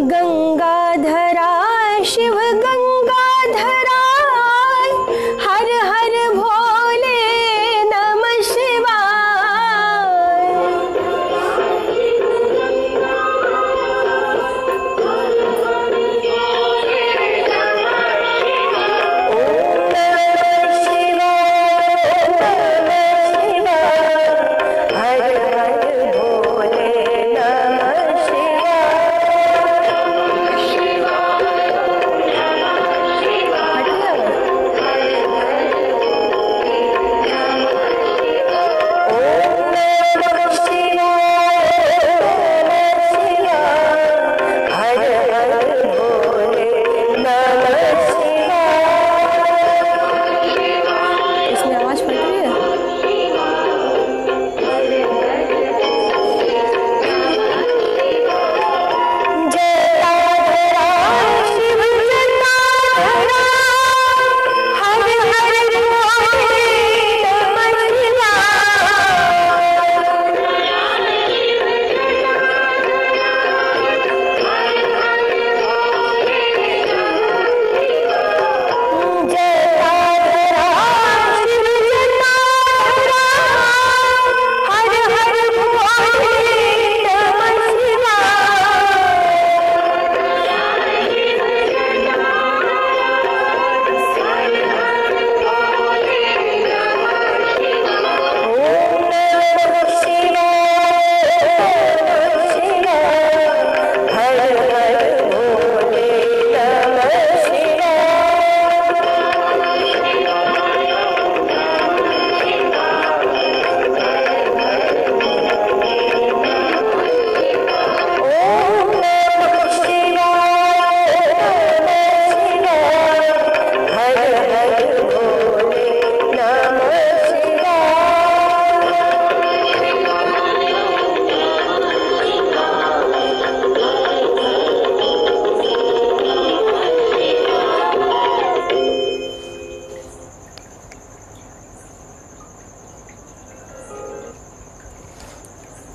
गंगाधरा शिव गंगाधरा, हर हर भोले नमः शिवाय।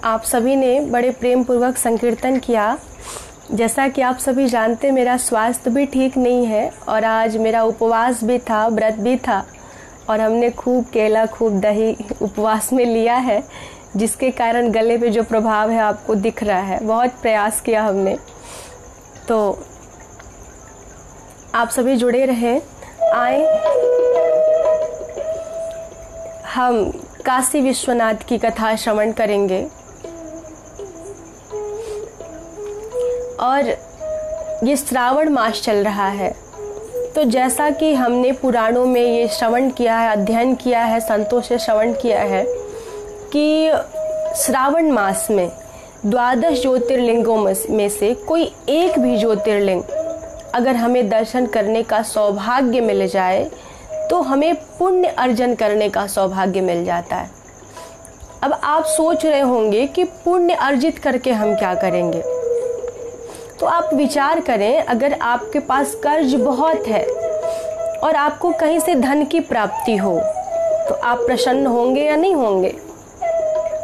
आप सभी ने बड़े प्रेम पूर्वक संकीर्तन किया। जैसा कि आप सभी जानते, मेरा स्वास्थ्य भी ठीक नहीं है और आज मेरा उपवास भी था, व्रत भी था और हमने खूब केला खूब दही उपवास में लिया है, जिसके कारण गले पे जो प्रभाव है आपको दिख रहा है। बहुत प्रयास किया हमने, तो आप सभी जुड़े रहें। आए हम काशी विश्वनाथ की कथा श्रवण करेंगे और ये श्रावण मास चल रहा है। तो जैसा कि हमने पुराणों में ये श्रवण किया है, अध्ययन किया है, संतों से श्रवण किया है कि श्रावण मास में 12 ज्योतिर्लिंगों में से कोई एक भी ज्योतिर्लिंग अगर हमें दर्शन करने का सौभाग्य मिल जाए तो हमें पुण्य अर्जन करने का सौभाग्य मिल जाता है। अब आप सोच रहे होंगे कि पुण्य अर्जित करके हम क्या करेंगे, तो आप विचार करें, अगर आपके पास कर्ज बहुत है और आपको कहीं से धन की प्राप्ति हो तो आप प्रसन्न होंगे या नहीं होंगे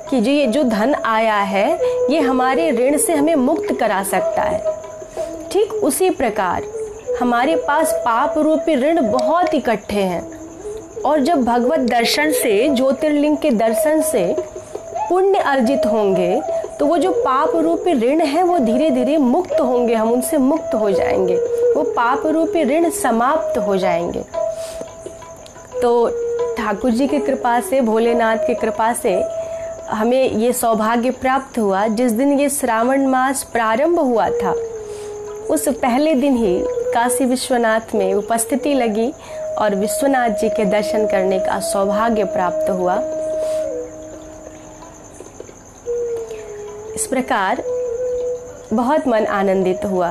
कि जी ये जो धन आया है ये हमारे ऋण से हमें मुक्त करा सकता है। ठीक उसी प्रकार हमारे पास पाप रूपी ऋण बहुत इकट्ठे हैं और जब भगवत दर्शन से, ज्योतिर्लिंग के दर्शन से पुण्य अर्जित होंगे तो वो जो पाप रूपी ऋण है वो धीरे धीरे मुक्त होंगे, हम उनसे मुक्त हो जाएंगे, वो पाप रूपी ऋण समाप्त हो जाएंगे। तो ठाकुर जी की कृपा से, भोलेनाथ की कृपा से हमें ये सौभाग्य प्राप्त हुआ। जिस दिन ये श्रावण मास प्रारंभ हुआ था उस पहले दिन ही काशी विश्वनाथ में उपस्थिति लगी और विश्वनाथ जी के दर्शन करने का सौभाग्य प्राप्त हुआ। इस प्रकार बहुत मन आनंदित हुआ।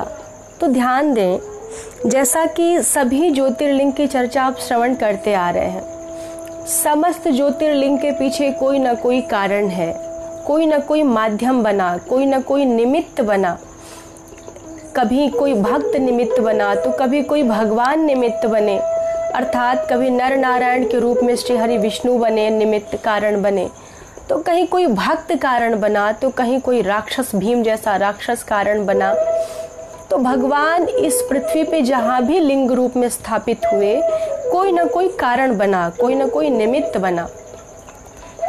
तो ध्यान दें, जैसा कि सभी ज्योतिर्लिंग की चर्चा आप श्रवण करते आ रहे हैं, समस्त ज्योतिर्लिंग के पीछे कोई न कोई कारण है, कोई न कोई माध्यम बना, कोई न कोई निमित्त बना। कभी कोई भक्त निमित्त बना तो कभी कोई भगवान निमित्त बने, अर्थात कभी नर नारायण के रूप में श्री हरि विष्णु बने, निमित्त कारण बने, तो कहीं कोई भक्त कारण बना, तो कहीं कोई राक्षस भीम जैसा राक्षस कारण बना। तो भगवान इस पृथ्वी पे जहाँ भी लिंग रूप में स्थापित हुए, कोई ना कोई कारण बना, कोई ना कोई निमित्त बना।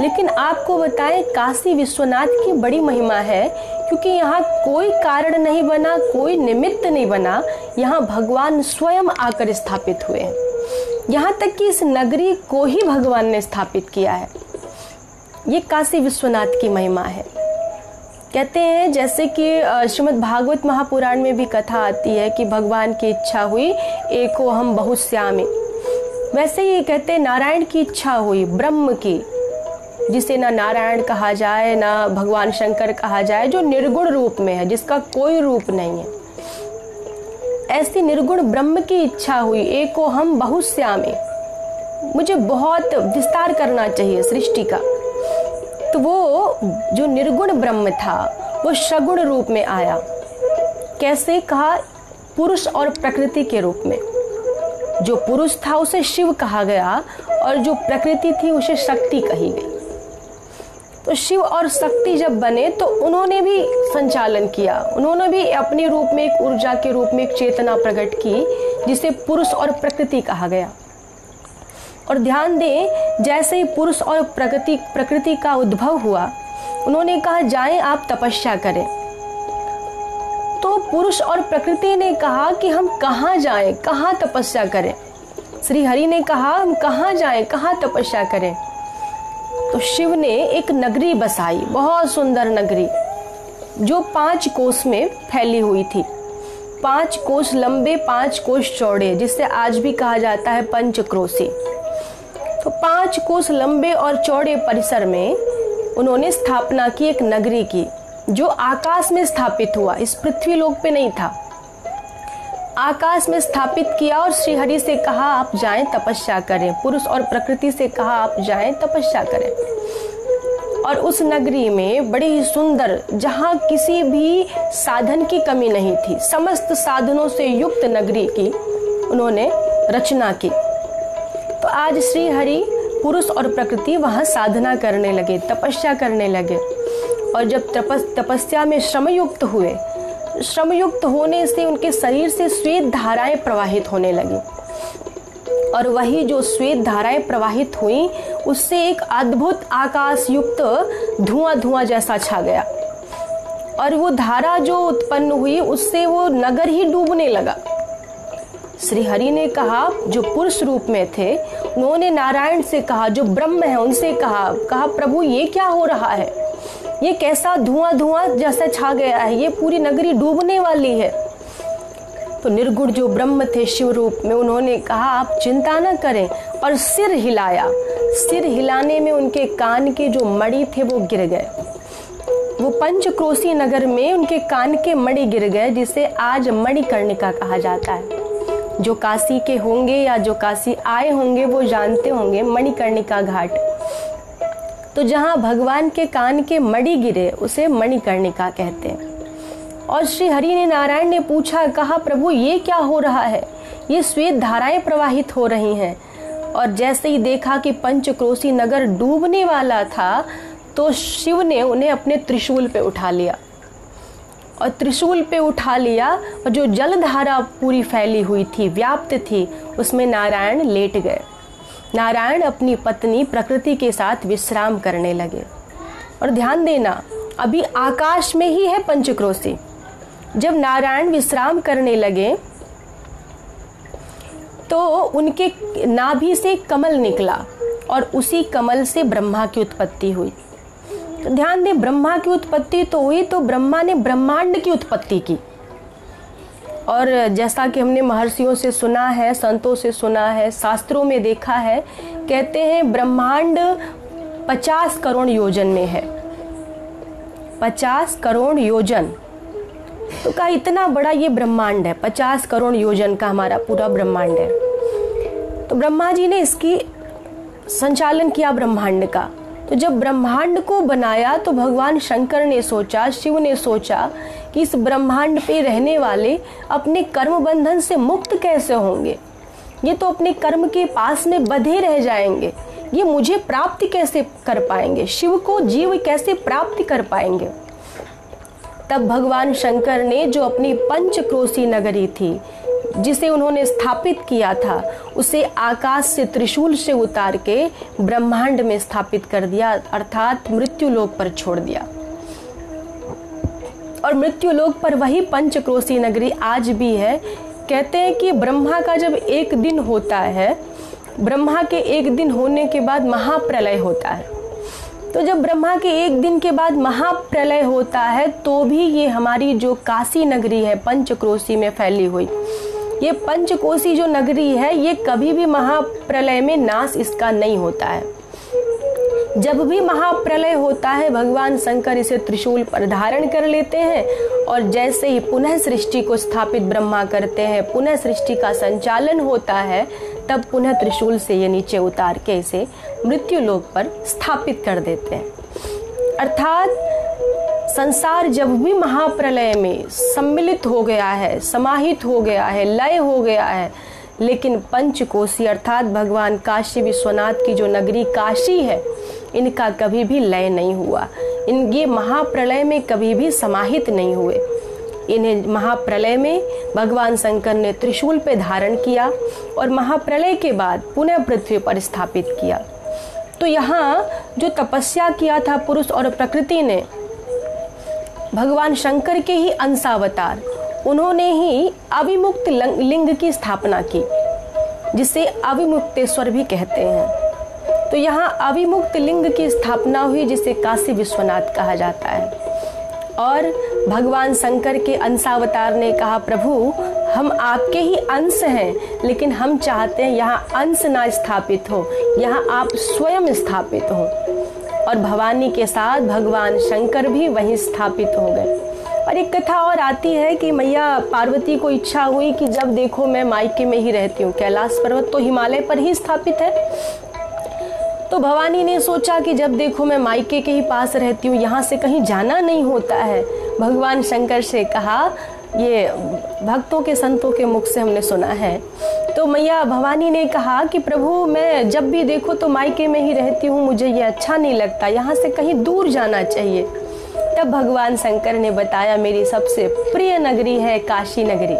लेकिन आपको बताएं, काशी विश्वनाथ की बड़ी महिमा है, क्योंकि यहाँ कोई कारण नहीं बना, कोई निमित्त नहीं बना, यहाँ भगवान स्वयं आकर स्थापित हुए हैं। यहाँ तक कि इस नगरी को ही भगवान ने स्थापित किया है। ये काशी विश्वनाथ की महिमा है। कहते हैं जैसे कि श्रीमद् भागवत महापुराण में भी कथा आती है कि भगवान की इच्छा हुई एको हम बहुश्यामी, वैसे ही कहते हैं नारायण की इच्छा हुई, ब्रह्म की, जिसे ना नारायण कहा जाए ना भगवान शंकर कहा जाए, जो निर्गुण रूप में है, जिसका कोई रूप नहीं है, ऐसी निर्गुण ब्रह्म की इच्छा हुई एको हम बहुश्यामी, मुझे बहुत विस्तार करना चाहिए सृष्टि का। तो वो जो निर्गुण ब्रह्म था वो सगुण रूप में आया। कैसे कहा? पुरुष और प्रकृति के रूप में। जो पुरुष था उसे शिव कहा गया और जो प्रकृति थी उसे शक्ति कही गई। तो शिव और शक्ति जब बने तो उन्होंने भी संचालन किया, उन्होंने भी अपने रूप में एक ऊर्जा के रूप में एक चेतना प्रकट की, जिसे पुरुष और प्रकृति कहा गया। और ध्यान दें, जैसे ही पुरुष और प्रकृति का उद्भव हुआ, उन्होंने कहा जाएं आप तपस्या करें। तो पुरुष और प्रकृति ने कहा कि हम कहाँ जाएं, कहाँ तपस्या करें। श्री हरि ने कहा हम कहाँ जाएं, कहाँ तपस्या करें। तो शिव ने एक नगरी बसाई, बहुत सुंदर नगरी, जो 5 कोस में फैली हुई थी, 5 कोस लंबे 5 कोस चौड़े, जिसे आज भी कहा जाता है पंचक्रोशी। तो 5 कोस लंबे और चौड़े परिसर में उन्होंने स्थापना की एक नगरी की, जो आकाश में स्थापित हुआ, इस पृथ्वी लोक पे नहीं था, आकाश में स्थापित किया। और श्री हरि से कहा आप जाएं तपस्या करें, पुरुष और प्रकृति से कहा आप जाएं तपस्या करें। और उस नगरी में बड़ी ही सुंदर, जहां किसी भी साधन की कमी नहीं थी, समस्त साधनों से युक्त नगरी की उन्होंने रचना की। तो आज श्री हरि, पुरुष और प्रकृति वहां साधना करने लगे, तपस्या करने लगे। और जब तपस्या में श्रमयुक्त हुए, श्रमयुक्त होने से उनके शरीर से श्वेत धाराएं प्रवाहित होने लगी। और वही जो श्वेत धाराएं प्रवाहित हुई, उससे एक अद्भुत आकाश युक्त धुआं जैसा छा गया। और वो धारा जो उत्पन्न हुई, उससे वो नगर ही डूबने लगा। श्री हरि ने कहा, जो पुरुष रूप में थे, उन्होंने नारायण से कहा, जो ब्रह्म है उनसे कहा प्रभु ये क्या हो रहा है, ये कैसा धुआं जैसा छा गया है, ये पूरी नगरी डूबने वाली है। तो निर्गुण जो ब्रह्म थे शिव रूप में, उन्होंने कहा आप चिंता न करें, और सिर हिलाया। सिर हिलाने में उनके कान के जो मणि थे वो गिर गए। वो पंचक्रोशी नगर में उनके कान के मणि गिर गए, जिसे आज मणिकर्णिका कहा जाता है। जो काशी के होंगे या जो काशी आए होंगे वो जानते होंगे मणिकर्णिका घाट। तो जहाँ भगवान के कान के मणि गिरे उसे मणिकर्णिका कहते हैं। और श्री हरि ने, नारायण ने पूछा, कहा प्रभु ये क्या हो रहा है, ये श्वेत धाराएं प्रवाहित हो रही हैं। और जैसे ही देखा कि पंचक्रोशी नगर डूबने वाला था, तो शिव ने उन्हें अपने त्रिशूल पे उठा लिया। और त्रिशूल पे उठा लिया, और जो जलधारा पूरी फैली हुई थी, व्याप्त थी, उसमें नारायण लेट गए। नारायण अपनी पत्नी प्रकृति के साथ विश्राम करने लगे। और ध्यान देना, अभी आकाश में ही है पंचक्रोशी। जब नारायण विश्राम करने लगे तो उनके नाभि से कमल निकला, और उसी कमल से ब्रह्मा की उत्पत्ति हुई। तो ध्यान दें, ब्रह्मा की उत्पत्ति तो हुई, तो ब्रह्मा ने ब्रह्मांड की उत्पत्ति की। और जैसा कि हमने महर्षियों से सुना है, संतों से सुना है, शास्त्रों में देखा है, कहते हैं ब्रह्मांड 50 करोड़ योजन में है। 50 करोड़ योजन, तो कहा इतना बड़ा ये ब्रह्मांड है, 50 करोड़ योजन का हमारा पूरा ब्रह्मांड है। तो ब्रह्मा जी ने इसकी संचालन किया ब्रह्मांड का। तो जब ब्रह्मांड को बनाया तो भगवान शंकर ने सोचा, शिव ने सोचा कि इस ब्रह्मांड पे रहने वाले अपने कर्म बंधन से मुक्त कैसे होंगे, ये तो अपने कर्म के पास में बंधे रह जाएंगे, ये मुझे प्राप्ति कैसे कर पाएंगे, शिव को जीव कैसे प्राप्ति कर पाएंगे। तब भगवान शंकर ने जो अपनी पंचक्रोशी नगरी थी, जिसे उन्होंने स्थापित किया था, उसे आकाश से त्रिशूल से उतार के ब्रह्मांड में स्थापित कर दिया, अर्थात मृत्यु लोक पर छोड़ दिया। और मृत्यु लोक पर वही पंचक्रोशी नगरी आज भी है। कहते हैं कि ब्रह्मा का जब एक दिन होता है, ब्रह्मा के एक दिन होने के बाद महाप्रलय होता है। तो जब ब्रह्मा के एक दिन के बाद महाप्रलय होता है, तो भी ये हमारी जो काशी नगरी है पंचक्रोशी में फैली हुई, ये पंचकोशी जो नगरी है, ये कभी भी महाप्रलय में नाश इसका नहीं होता है। जब भी महाप्रलय होता है, भगवान शंकर इसे त्रिशूल पर धारण कर लेते हैं और जैसे ही पुनः सृष्टि को स्थापित ब्रह्मा करते हैं, पुनः सृष्टि का संचालन होता है, तब पुनः त्रिशूल से ये नीचे उतार के इसे मृत्यु लोक पर स्थापित कर देते हैं। अर्थात संसार जब भी महाप्रलय में सम्मिलित हो गया है, समाहित हो गया है, लय हो गया है, लेकिन पंचकोशी अर्थात भगवान काशी विश्वनाथ की जो नगरी काशी है, इनका कभी भी लय नहीं हुआ। ये महाप्रलय में कभी भी समाहित नहीं हुए। इन्हें महाप्रलय में भगवान शंकर ने त्रिशूल पे धारण किया और महाप्रलय के बाद पुनः पृथ्वी पर स्थापित किया। तो यहाँ जो तपस्या किया था पुरुष और प्रकृति ने, भगवान शंकर के ही अंशावतार, उन्होंने ही अविमुक्त लिंग की स्थापना की, जिसे अविमुक्तेश्वर भी कहते हैं। तो यहाँ अविमुक्त लिंग की स्थापना हुई, जिसे काशी विश्वनाथ कहा जाता है। और भगवान शंकर के अंशावतार ने कहा, प्रभु हम आपके ही अंश हैं, लेकिन हम चाहते हैं यहाँ अंश ना स्थापित हो, यहाँ आप स्वयं स्थापित हो। और भवानी के साथ भगवान शंकर भी वहीं स्थापित हो गए। और एक कथा और आती है कि मैया पार्वती को इच्छा हुई कि जब देखो मैं मायके में ही रहती हूँ, कैलाश पर्वत तो हिमालय पर ही स्थापित है। तो भवानी ने सोचा कि जब देखो मैं मायके के ही पास रहती हूँ, यहाँ से कहीं जाना नहीं होता है। भगवान शंकर से कहा, ये भक्तों के संतों के मुख से हमने सुना है। तो मैया भवानी ने कहा कि प्रभु मैं जब भी देखो तो मायके में ही रहती हूँ, मुझे ये अच्छा नहीं लगता, यहाँ से कहीं दूर जाना चाहिए। तब भगवान शंकर ने बताया, मेरी सबसे प्रिय नगरी है काशी नगरी,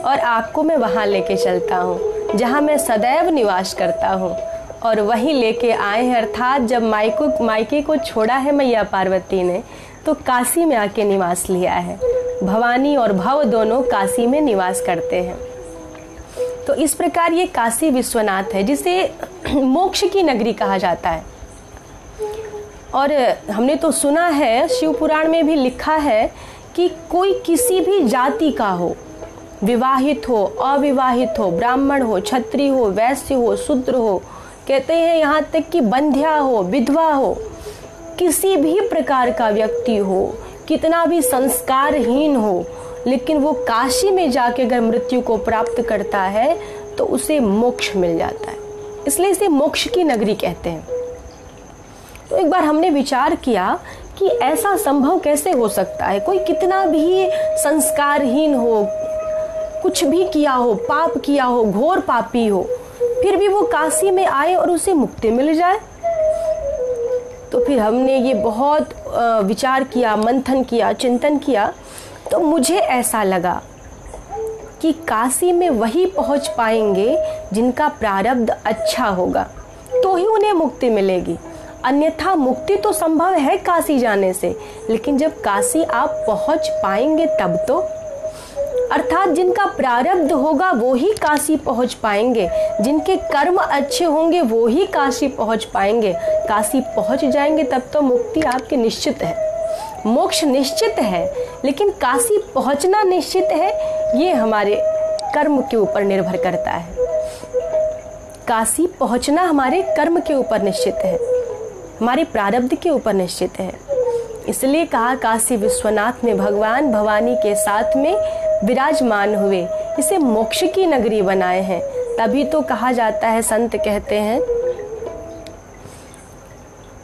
और आपको मैं वहाँ लेके चलता हूँ जहाँ मैं सदैव निवास करता हूँ। और वहीं लेके आए हैं, अर्थात जब मायके को छोड़ा है मैया पार्वती ने, तो काशी में आके निवास लिया है। भवानी और भव दोनों काशी में निवास करते हैं। तो इस प्रकार ये काशी विश्वनाथ है, जिसे मोक्ष की नगरी कहा जाता है। और हमने तो सुना है, शिव पुराण में भी लिखा है कि कोई किसी भी जाति का हो, विवाहित हो, अविवाहित हो, ब्राह्मण हो, क्षत्रिय हो, वैश्य हो, शूद्र हो, कहते हैं यहाँ तक कि बंध्या हो, विधवा हो, किसी भी प्रकार का व्यक्ति हो, कितना भी संस्कारहीन हो, लेकिन वो काशी में जाके अगर मृत्यु को प्राप्त करता है तो उसे मोक्ष मिल जाता है। इसलिए इसे मोक्ष की नगरी कहते हैं। तो एक बार हमने विचार किया कि ऐसा संभव कैसे हो सकता है। कोई कितना भी संस्कारहीन हो, कुछ भी किया हो, पाप किया हो, घोर पापी हो, फिर भी वो काशी में आए और उसे मुक्ति मिल जाए। तो फिर हमने ये बहुत विचार किया, मंथन किया, चिंतन किया। तो मुझे ऐसा लगा कि काशी में वही पहुंच पाएंगे जिनका प्रारब्ध अच्छा होगा, तो ही उन्हें मुक्ति मिलेगी। अन्यथा मुक्ति तो संभव है काशी जाने से, लेकिन जब काशी आप पहुंच पाएंगे तब तो, अर्थात जिनका प्रारब्ध होगा वो ही काशी पहुंच पाएंगे, जिनके कर्म अच्छे होंगे वो ही काशी पहुंच पाएंगे। काशी पहुंच जाएंगे तब तो मुक्ति आपकी निश्चित है, मोक्ष निश्चित है, लेकिन काशी पहुंचना निश्चित है, ये हमारे कर्म के ऊपर निर्भर करता है। काशी पहुंचना हमारे कर्म के ऊपर निश्चित है, हमारे प्रारब्ध के ऊपर निश्चित है। इसलिए कहा काशी विश्वनाथ में भगवान भवानी के साथ में विराजमान हुए, इसे मोक्ष की नगरी बनाए हैं। तभी तो कहा जाता है, संत कहते हैं,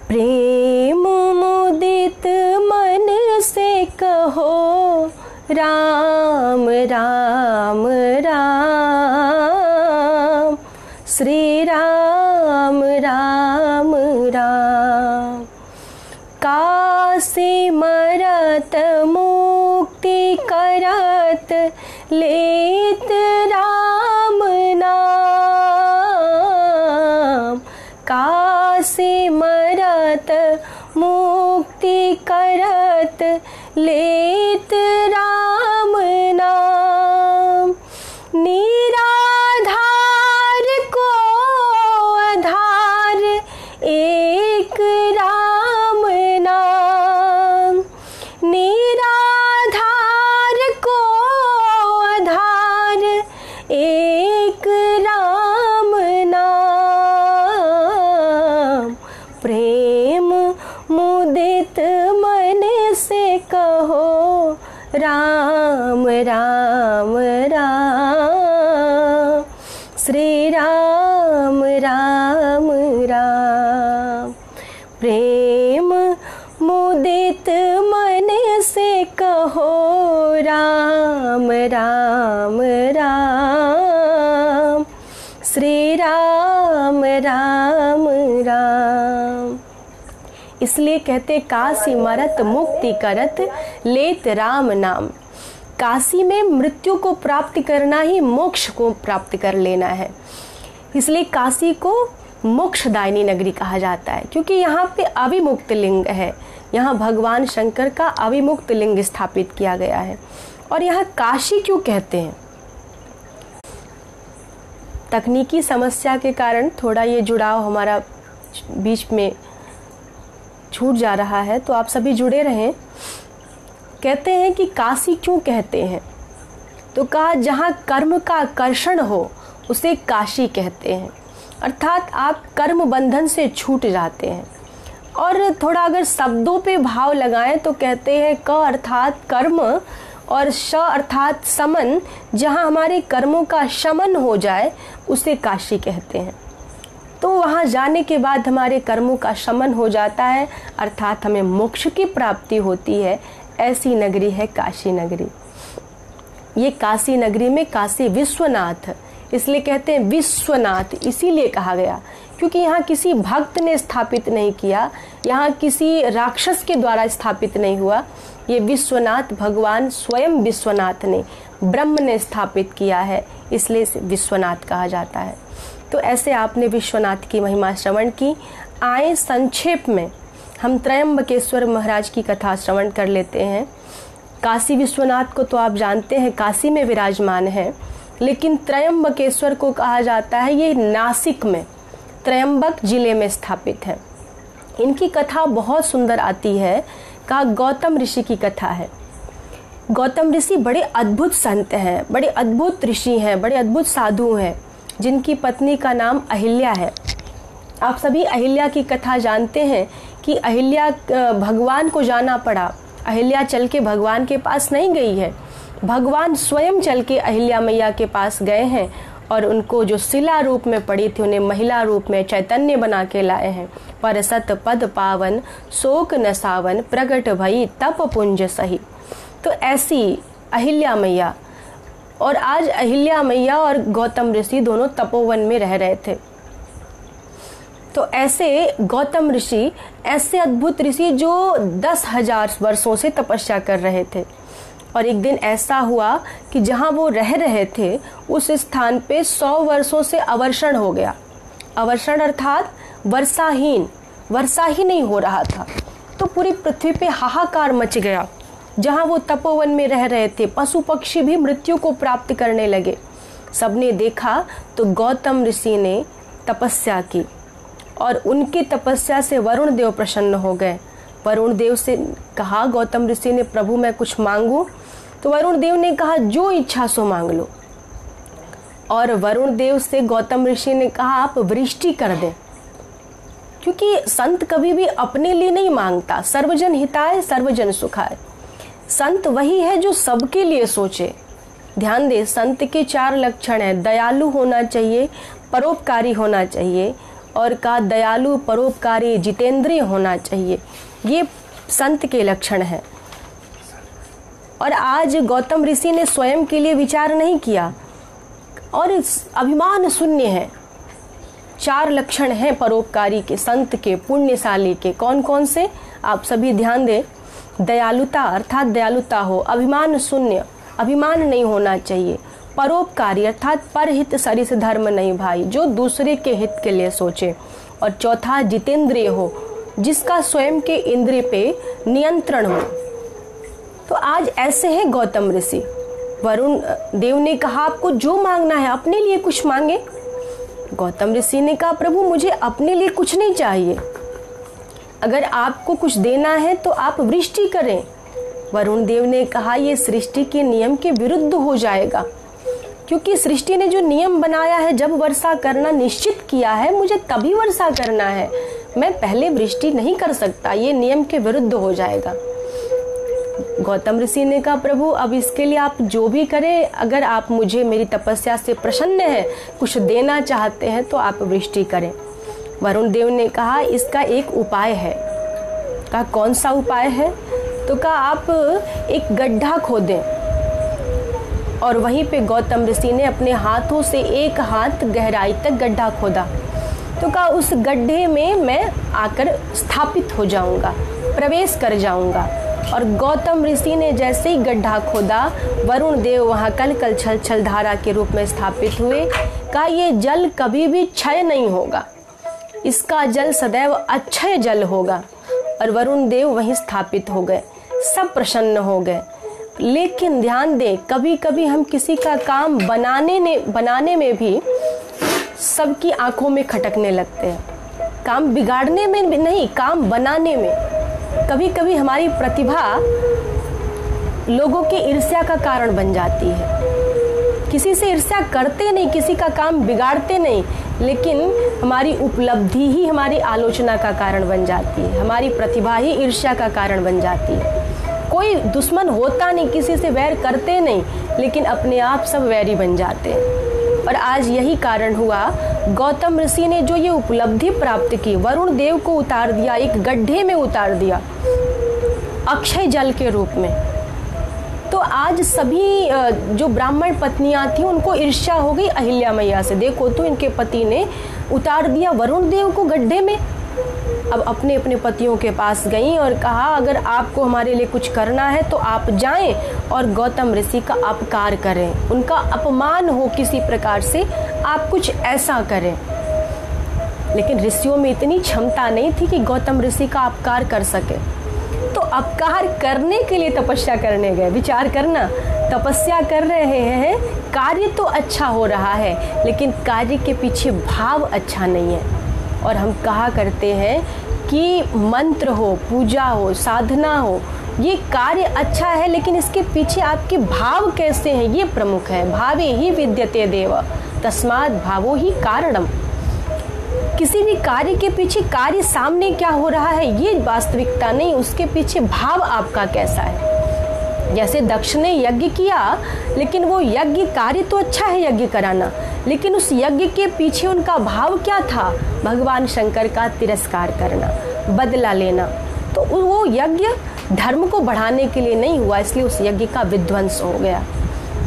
प्रेम मुदित मन से कहो राम राम राम, श्री राम राम राम। काशी मरत लेत राम नाम, काशी मरत मुक्ति करत लेत राम नाम। निराधार को आधार एक राम नाम, निराधार को आधार एक राम नाम। प्रेम मुदित मन से कहो राम राम राम, श्री राम राम राम। प्रेम मुदित मन से कहो राम राम राम, श्री राम राम राम। इसलिए कहते काशी मरत मुक्ति करत लेत राम नाम। काशी में मृत्यु को प्राप्त करना ही मोक्ष को प्राप्त कर लेना है। इसलिए काशी को मोक्षदायिनी नगरी कहा जाता है, क्योंकि यहाँ पे अविमुक्त लिंग है। यहाँ भगवान शंकर का अविमुक्त लिंग स्थापित किया गया है। और यहाँ काशी क्यों कहते हैं? तकनीकी समस्या के कारण थोड़ा ये जुड़ाव हमारा बीच में छूट जा रहा है, तो आप सभी जुड़े रहें। कहते हैं कि काशी क्यों कहते हैं? तो कहा जहाँ कर्म का आकर्षण हो उसे काशी कहते हैं, अर्थात आप कर्म बंधन से छूट जाते हैं। और थोड़ा अगर शब्दों पे भाव लगाएं तो कहते हैं क अर्थात कर्म और श अर्थात समन, जहाँ हमारे कर्मों का शमन हो जाए उसे काशी कहते हैं। तो वहाँ जाने के बाद हमारे कर्मों का शमन हो जाता है, अर्थात हमें मोक्ष की प्राप्ति होती है। ऐसी नगरी है काशी नगरी। ये काशी नगरी में काशी विश्वनाथ, इसलिए कहते हैं विश्वनाथ, इसीलिए कहा गया क्योंकि यहाँ किसी भक्त ने स्थापित नहीं किया, यहाँ किसी राक्षस के द्वारा स्थापित नहीं हुआ। ये विश्वनाथ भगवान स्वयं विश्वनाथ ने, ब्रह्म ने स्थापित किया है, इसलिए इसे विश्वनाथ कहा जाता है। तो ऐसे आपने विश्वनाथ की महिमा श्रवण की। आए संक्षेप में हम त्रयंबकेश्वर महाराज की कथा श्रवण कर लेते हैं। काशी विश्वनाथ को तो आप जानते हैं, काशी में विराजमान है, लेकिन त्रयंबकेश्वर को कहा जाता है ये नासिक में, त्रयंबक जिले में स्थित है। इनकी कथा बहुत सुंदर आती है। कहा गौतम ऋषि की कथा है। गौतम ऋषि बड़े अद्भुत संत हैं, बड़े अद्भुत ऋषि हैं, बड़े अद्भुत साधु हैं, जिनकी पत्नी का नाम अहिल्या है। आप सभी अहिल्या की कथा जानते हैं कि अहिल्या भगवान को जाना पड़ा। अहिल्या चल के भगवान के पास नहीं गई है, भगवान स्वयं चल के अहिल्या मैया के पास गए हैं और उनको जो शिला रूप में पड़ी थी उन्हें महिला रूप में चैतन्य बना के लाए हैं। पर सत पद पावन शोक नसावन प्रगट भई तप पुंज सही। तो ऐसी अहिल्या मैया, और आज अहिल्या मैया और गौतम ऋषि दोनों तपोवन में रह रहे थे। तो ऐसे गौतम ऋषि, ऐसे अद्भुत ऋषि जो 10,000 वर्षों से तपस्या कर रहे थे। और एक दिन ऐसा हुआ कि जहाँ वो रह रहे थे उस स्थान पे 100 वर्षों से अवर्षण हो गया। अवर्षण अर्थात वर्षाहीन, वर्षा ही नहीं हो रहा था। तो पूरी पृथ्वी पे हाहाकार मच गया। जहाँ वो तपोवन में रह रहे थे पशु पक्षी भी मृत्यु को प्राप्त करने लगे। सबने देखा तो गौतम ऋषि ने तपस्या की और उनकी तपस्या से वरुण देव प्रसन्न हो गए। वरुण देव से कहा गौतम ऋषि ने, प्रभु मैं कुछ मांगू? तो वरुण देव ने कहा जो इच्छा सो मांग लो। और वरुण देव से गौतम ऋषि ने कहा आप वृष्टि कर दें, क्योंकि संत कभी भी अपने लिए नहीं मांगता। सर्वजन हिताय सर्वजन सुखाय। संत वही है जो सबके लिए सोचे। ध्यान दे, संत के 4 लक्षण हैं। दयालु होना चाहिए, परोपकारी होना चाहिए, और का दयालु परोपकारी जितेंद्रिय होना चाहिए। ये संत के लक्षण हैं। और आज गौतम ऋषि ने स्वयं के लिए विचार नहीं किया और अभिमान शून्य है। 4 लक्षण हैं परोपकारी के, संत के, पुण्यशाली के। कौन कौन से? आप सभी ध्यान दें। दयालुता अर्थात दयालुता हो, अभिमान शून्य अभिमान नहीं होना चाहिए, परोपकारी अर्थात परहित सरिस धर्म नहीं भाई, जो दूसरे के हित के लिए सोचे। और चौथा जितेंद्रिय हो, जिसका स्वयं के इंद्रिय पे नियंत्रण हो। तो आज ऐसे हैं गौतम ऋषि। वरुण देव ने कहा आपको जो मांगना है अपने लिए कुछ मांगे। गौतम ऋषि ने कहा प्रभु मुझे अपने लिए कुछ नहीं चाहिए, अगर आपको कुछ देना है तो आप वृष्टि करें। वरुण देव ने कहा ये सृष्टि के नियम के विरुद्ध हो जाएगा, क्योंकि सृष्टि ने जो नियम बनाया है, जब वर्षा करना निश्चित किया है मुझे तभी वर्षा करना है, मैं पहले वृष्टि नहीं कर सकता, ये नियम के विरुद्ध हो जाएगा। गौतम ऋषि ने कहा प्रभु अब इसके लिए आप जो भी करें, अगर आप मुझे मेरी तपस्या से प्रसन्न हैं, कुछ देना चाहते हैं तो आप वृष्टि करें। वरुण देव ने कहा इसका एक उपाय है। कहा कौन सा उपाय है? तो कहा आप एक गड्ढा खोदें। और वहीं पे गौतम ऋषि ने अपने हाथों से 1 हाथ गहराई तक गड्ढा खोदा। तो कहा उस गड्ढे में मैं आकर स्थापित हो जाऊंगा, प्रवेश कर जाऊंगा। और गौतम ऋषि ने जैसे ही गड्ढा खोदा, वरुण देव वहां कल कल छल छल धारा के रूप में स्थापित हुए। कहा ये जल कभी भी क्षय नहीं होगा, इसका जल सदैव अक्षय जल होगा। और वरुण देव वहीं स्थापित हो गए, सब प्रसन्न हो गए। लेकिन ध्यान दें, कभी कभी हम किसी का काम बनाने में भी सबकी आंखों में खटकने लगते हैं। काम बिगाड़ने में नहीं, काम बनाने में। कभी कभी हमारी प्रतिभा लोगों की ईर्ष्या का कारण बन जाती है। किसी से ईर्ष्या करते नहीं, किसी का काम बिगाड़ते नहीं, लेकिन हमारी उपलब्धि ही हमारी आलोचना का कारण बन जाती है, हमारी प्रतिभा ही ईर्ष्या का कारण बन जाती है। कोई दुश्मन होता नहीं, किसी से वैर करते नहीं, लेकिन अपने आप सब वैरी बन जाते हैं। और आज यही कारण हुआ, गौतम ऋषि ने जो ये उपलब्धि प्राप्त की, वरुण देव को उतार दिया, एक गड्ढे में उतार दिया अक्षय जल के रूप में। तो आज सभी जो ब्राह्मण पत्नियां थी उनको ईर्ष्या हो गई अहिल्या मैया से। देखो तो इनके पति ने उतार दिया वरुण देव को गड्ढे में। अब अपने अपने पतियों के पास गई और कहा अगर आपको हमारे लिए कुछ करना है तो आप जाएं और गौतम ऋषि का अपकार करें, उनका अपमान हो किसी प्रकार से, आप कुछ ऐसा करें। लेकिन ऋषियों में इतनी क्षमता नहीं थी कि गौतम ऋषि का अपकार कर सके। तो अपकार करने के लिए तपस्या करने गए। विचार करना, तपस्या कर रहे हैं, कार्य तो अच्छा हो रहा है, लेकिन कार्य के पीछे भाव अच्छा नहीं है। और हम कहा करते हैं कि मंत्र हो, पूजा हो, साधना हो, ये कार्य अच्छा है, लेकिन इसके पीछे आपके भाव कैसे हैं ये प्रमुख है। भावे ही विद्यते देव, तस्मात् भावो ही कारणम। किसी भी कार्य के पीछे कार्य सामने क्या हो रहा है ये वास्तविकता नहीं, उसके पीछे भाव आपका कैसा है। जैसे दक्ष ने यज्ञ किया, लेकिन वो यज्ञ कार्य तो अच्छा है यज्ञ कराना, लेकिन उस यज्ञ के पीछे उनका भाव क्या था? भगवान शंकर का तिरस्कार करना, बदला लेना। तो वो यज्ञ धर्म को बढ़ाने के लिए नहीं हुआ, इसलिए उस यज्ञ का विध्वंस हो गया।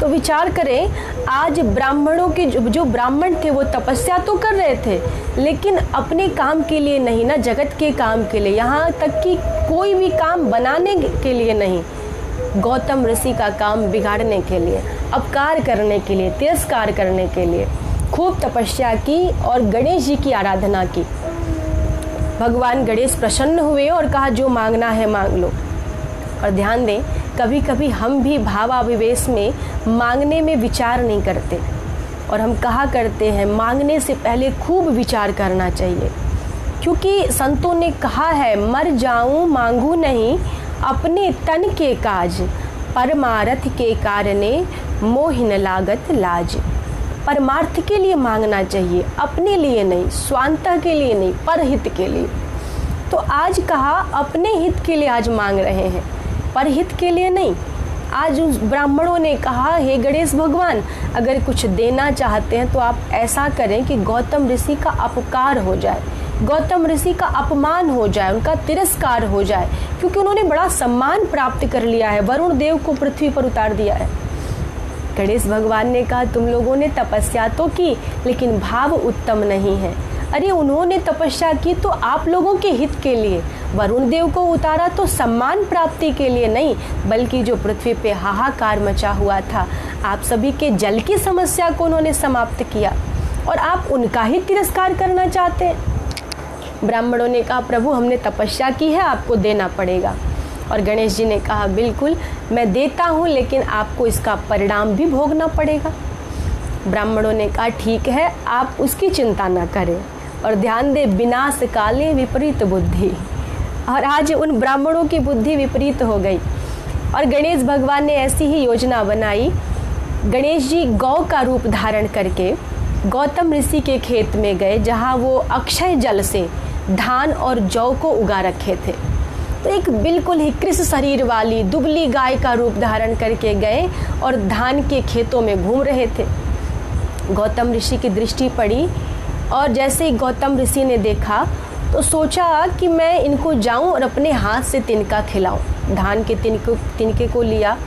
तो विचार करें, आज ब्राह्मणों के जो ब्राह्मण थे वो तपस्या तो कर रहे थे, लेकिन अपने काम के लिए नहीं ना, जगत के काम के लिए, यहाँ तक कि कोई भी काम बनाने के लिए नहीं, गौतम ऋषि का काम बिगाड़ने के लिए, अपकार करने के लिए, तिरस्कार करने के लिए खूब तपस्या की और गणेश जी की आराधना की। भगवान गणेश प्रसन्न हुए और कहा जो मांगना है मांग लो। और ध्यान दें, कभी कभी हम भी भावाविवेश में मांगने में विचार नहीं करते, और हम कहा करते हैं मांगने से पहले खूब विचार करना चाहिए, क्योंकि संतों ने कहा है मर जाऊं मांगू नहीं, अपने तन के काज, परमार्थ के कारणे मोहिन लागत लाज। परमार्थ के लिए मांगना चाहिए, अपने लिए नहीं, स्वांत के लिए नहीं, परहित के लिए। तो आज कहा अपने हित के लिए आज मांग रहे हैं, परहित के लिए नहीं। आज उस ब्राह्मणों ने कहा हे गणेश भगवान, अगर कुछ देना चाहते हैं तो आप ऐसा करें कि गौतम ऋषि का अपकार हो जाए, गौतम ऋषि का अपमान हो जाए, उनका तिरस्कार हो जाए, क्योंकि उन्होंने बड़ा सम्मान प्राप्त कर लिया है, वरुण देव को पृथ्वी पर उतार दिया है। गणेश भगवान ने कहा तुम लोगों ने तपस्या तो की, लेकिन भाव उत्तम नहीं है। अरे उन्होंने तपस्या की तो आप लोगों के हित के लिए, वरुण देव को उतारा तो सम्मान प्राप्ति के लिए नहीं, बल्कि जो पृथ्वी पे हाहाकार मचा हुआ था, आप सभी के जल की समस्या को उन्होंने समाप्त किया और आप उनका ही तिरस्कार करना चाहते हैं। ब्राह्मणों ने कहा प्रभु हमने तपस्या की है, आपको देना पड़ेगा। और गणेश जी ने कहा बिल्कुल मैं देता हूँ, लेकिन आपको इसका परिणाम भी भोगना पड़ेगा। ब्राह्मणों ने कहा ठीक है, आप उसकी चिंता न करें और ध्यान दे विनाश काले विपरीत बुद्धि। और आज उन ब्राह्मणों की बुद्धि विपरीत हो गई और गणेश भगवान ने ऐसी ही योजना बनाई। गणेश जी गौ का रूप धारण करके गौतम ऋषि के खेत में गए, जहाँ वो अक्षय जल से धान और जौ को उगा रखे थे। तो एक बिल्कुल ही कृष शरीर वाली दुबली गाय का रूप धारण करके गए और धान के खेतों में घूम रहे थे। गौतम ऋषि की दृष्टि पड़ी और जैसे ही गौतम ऋषि ने देखा तो सोचा कि मैं इनको जाऊं और अपने हाथ से तिनका खिलाऊं। धान के तिनके को लिया,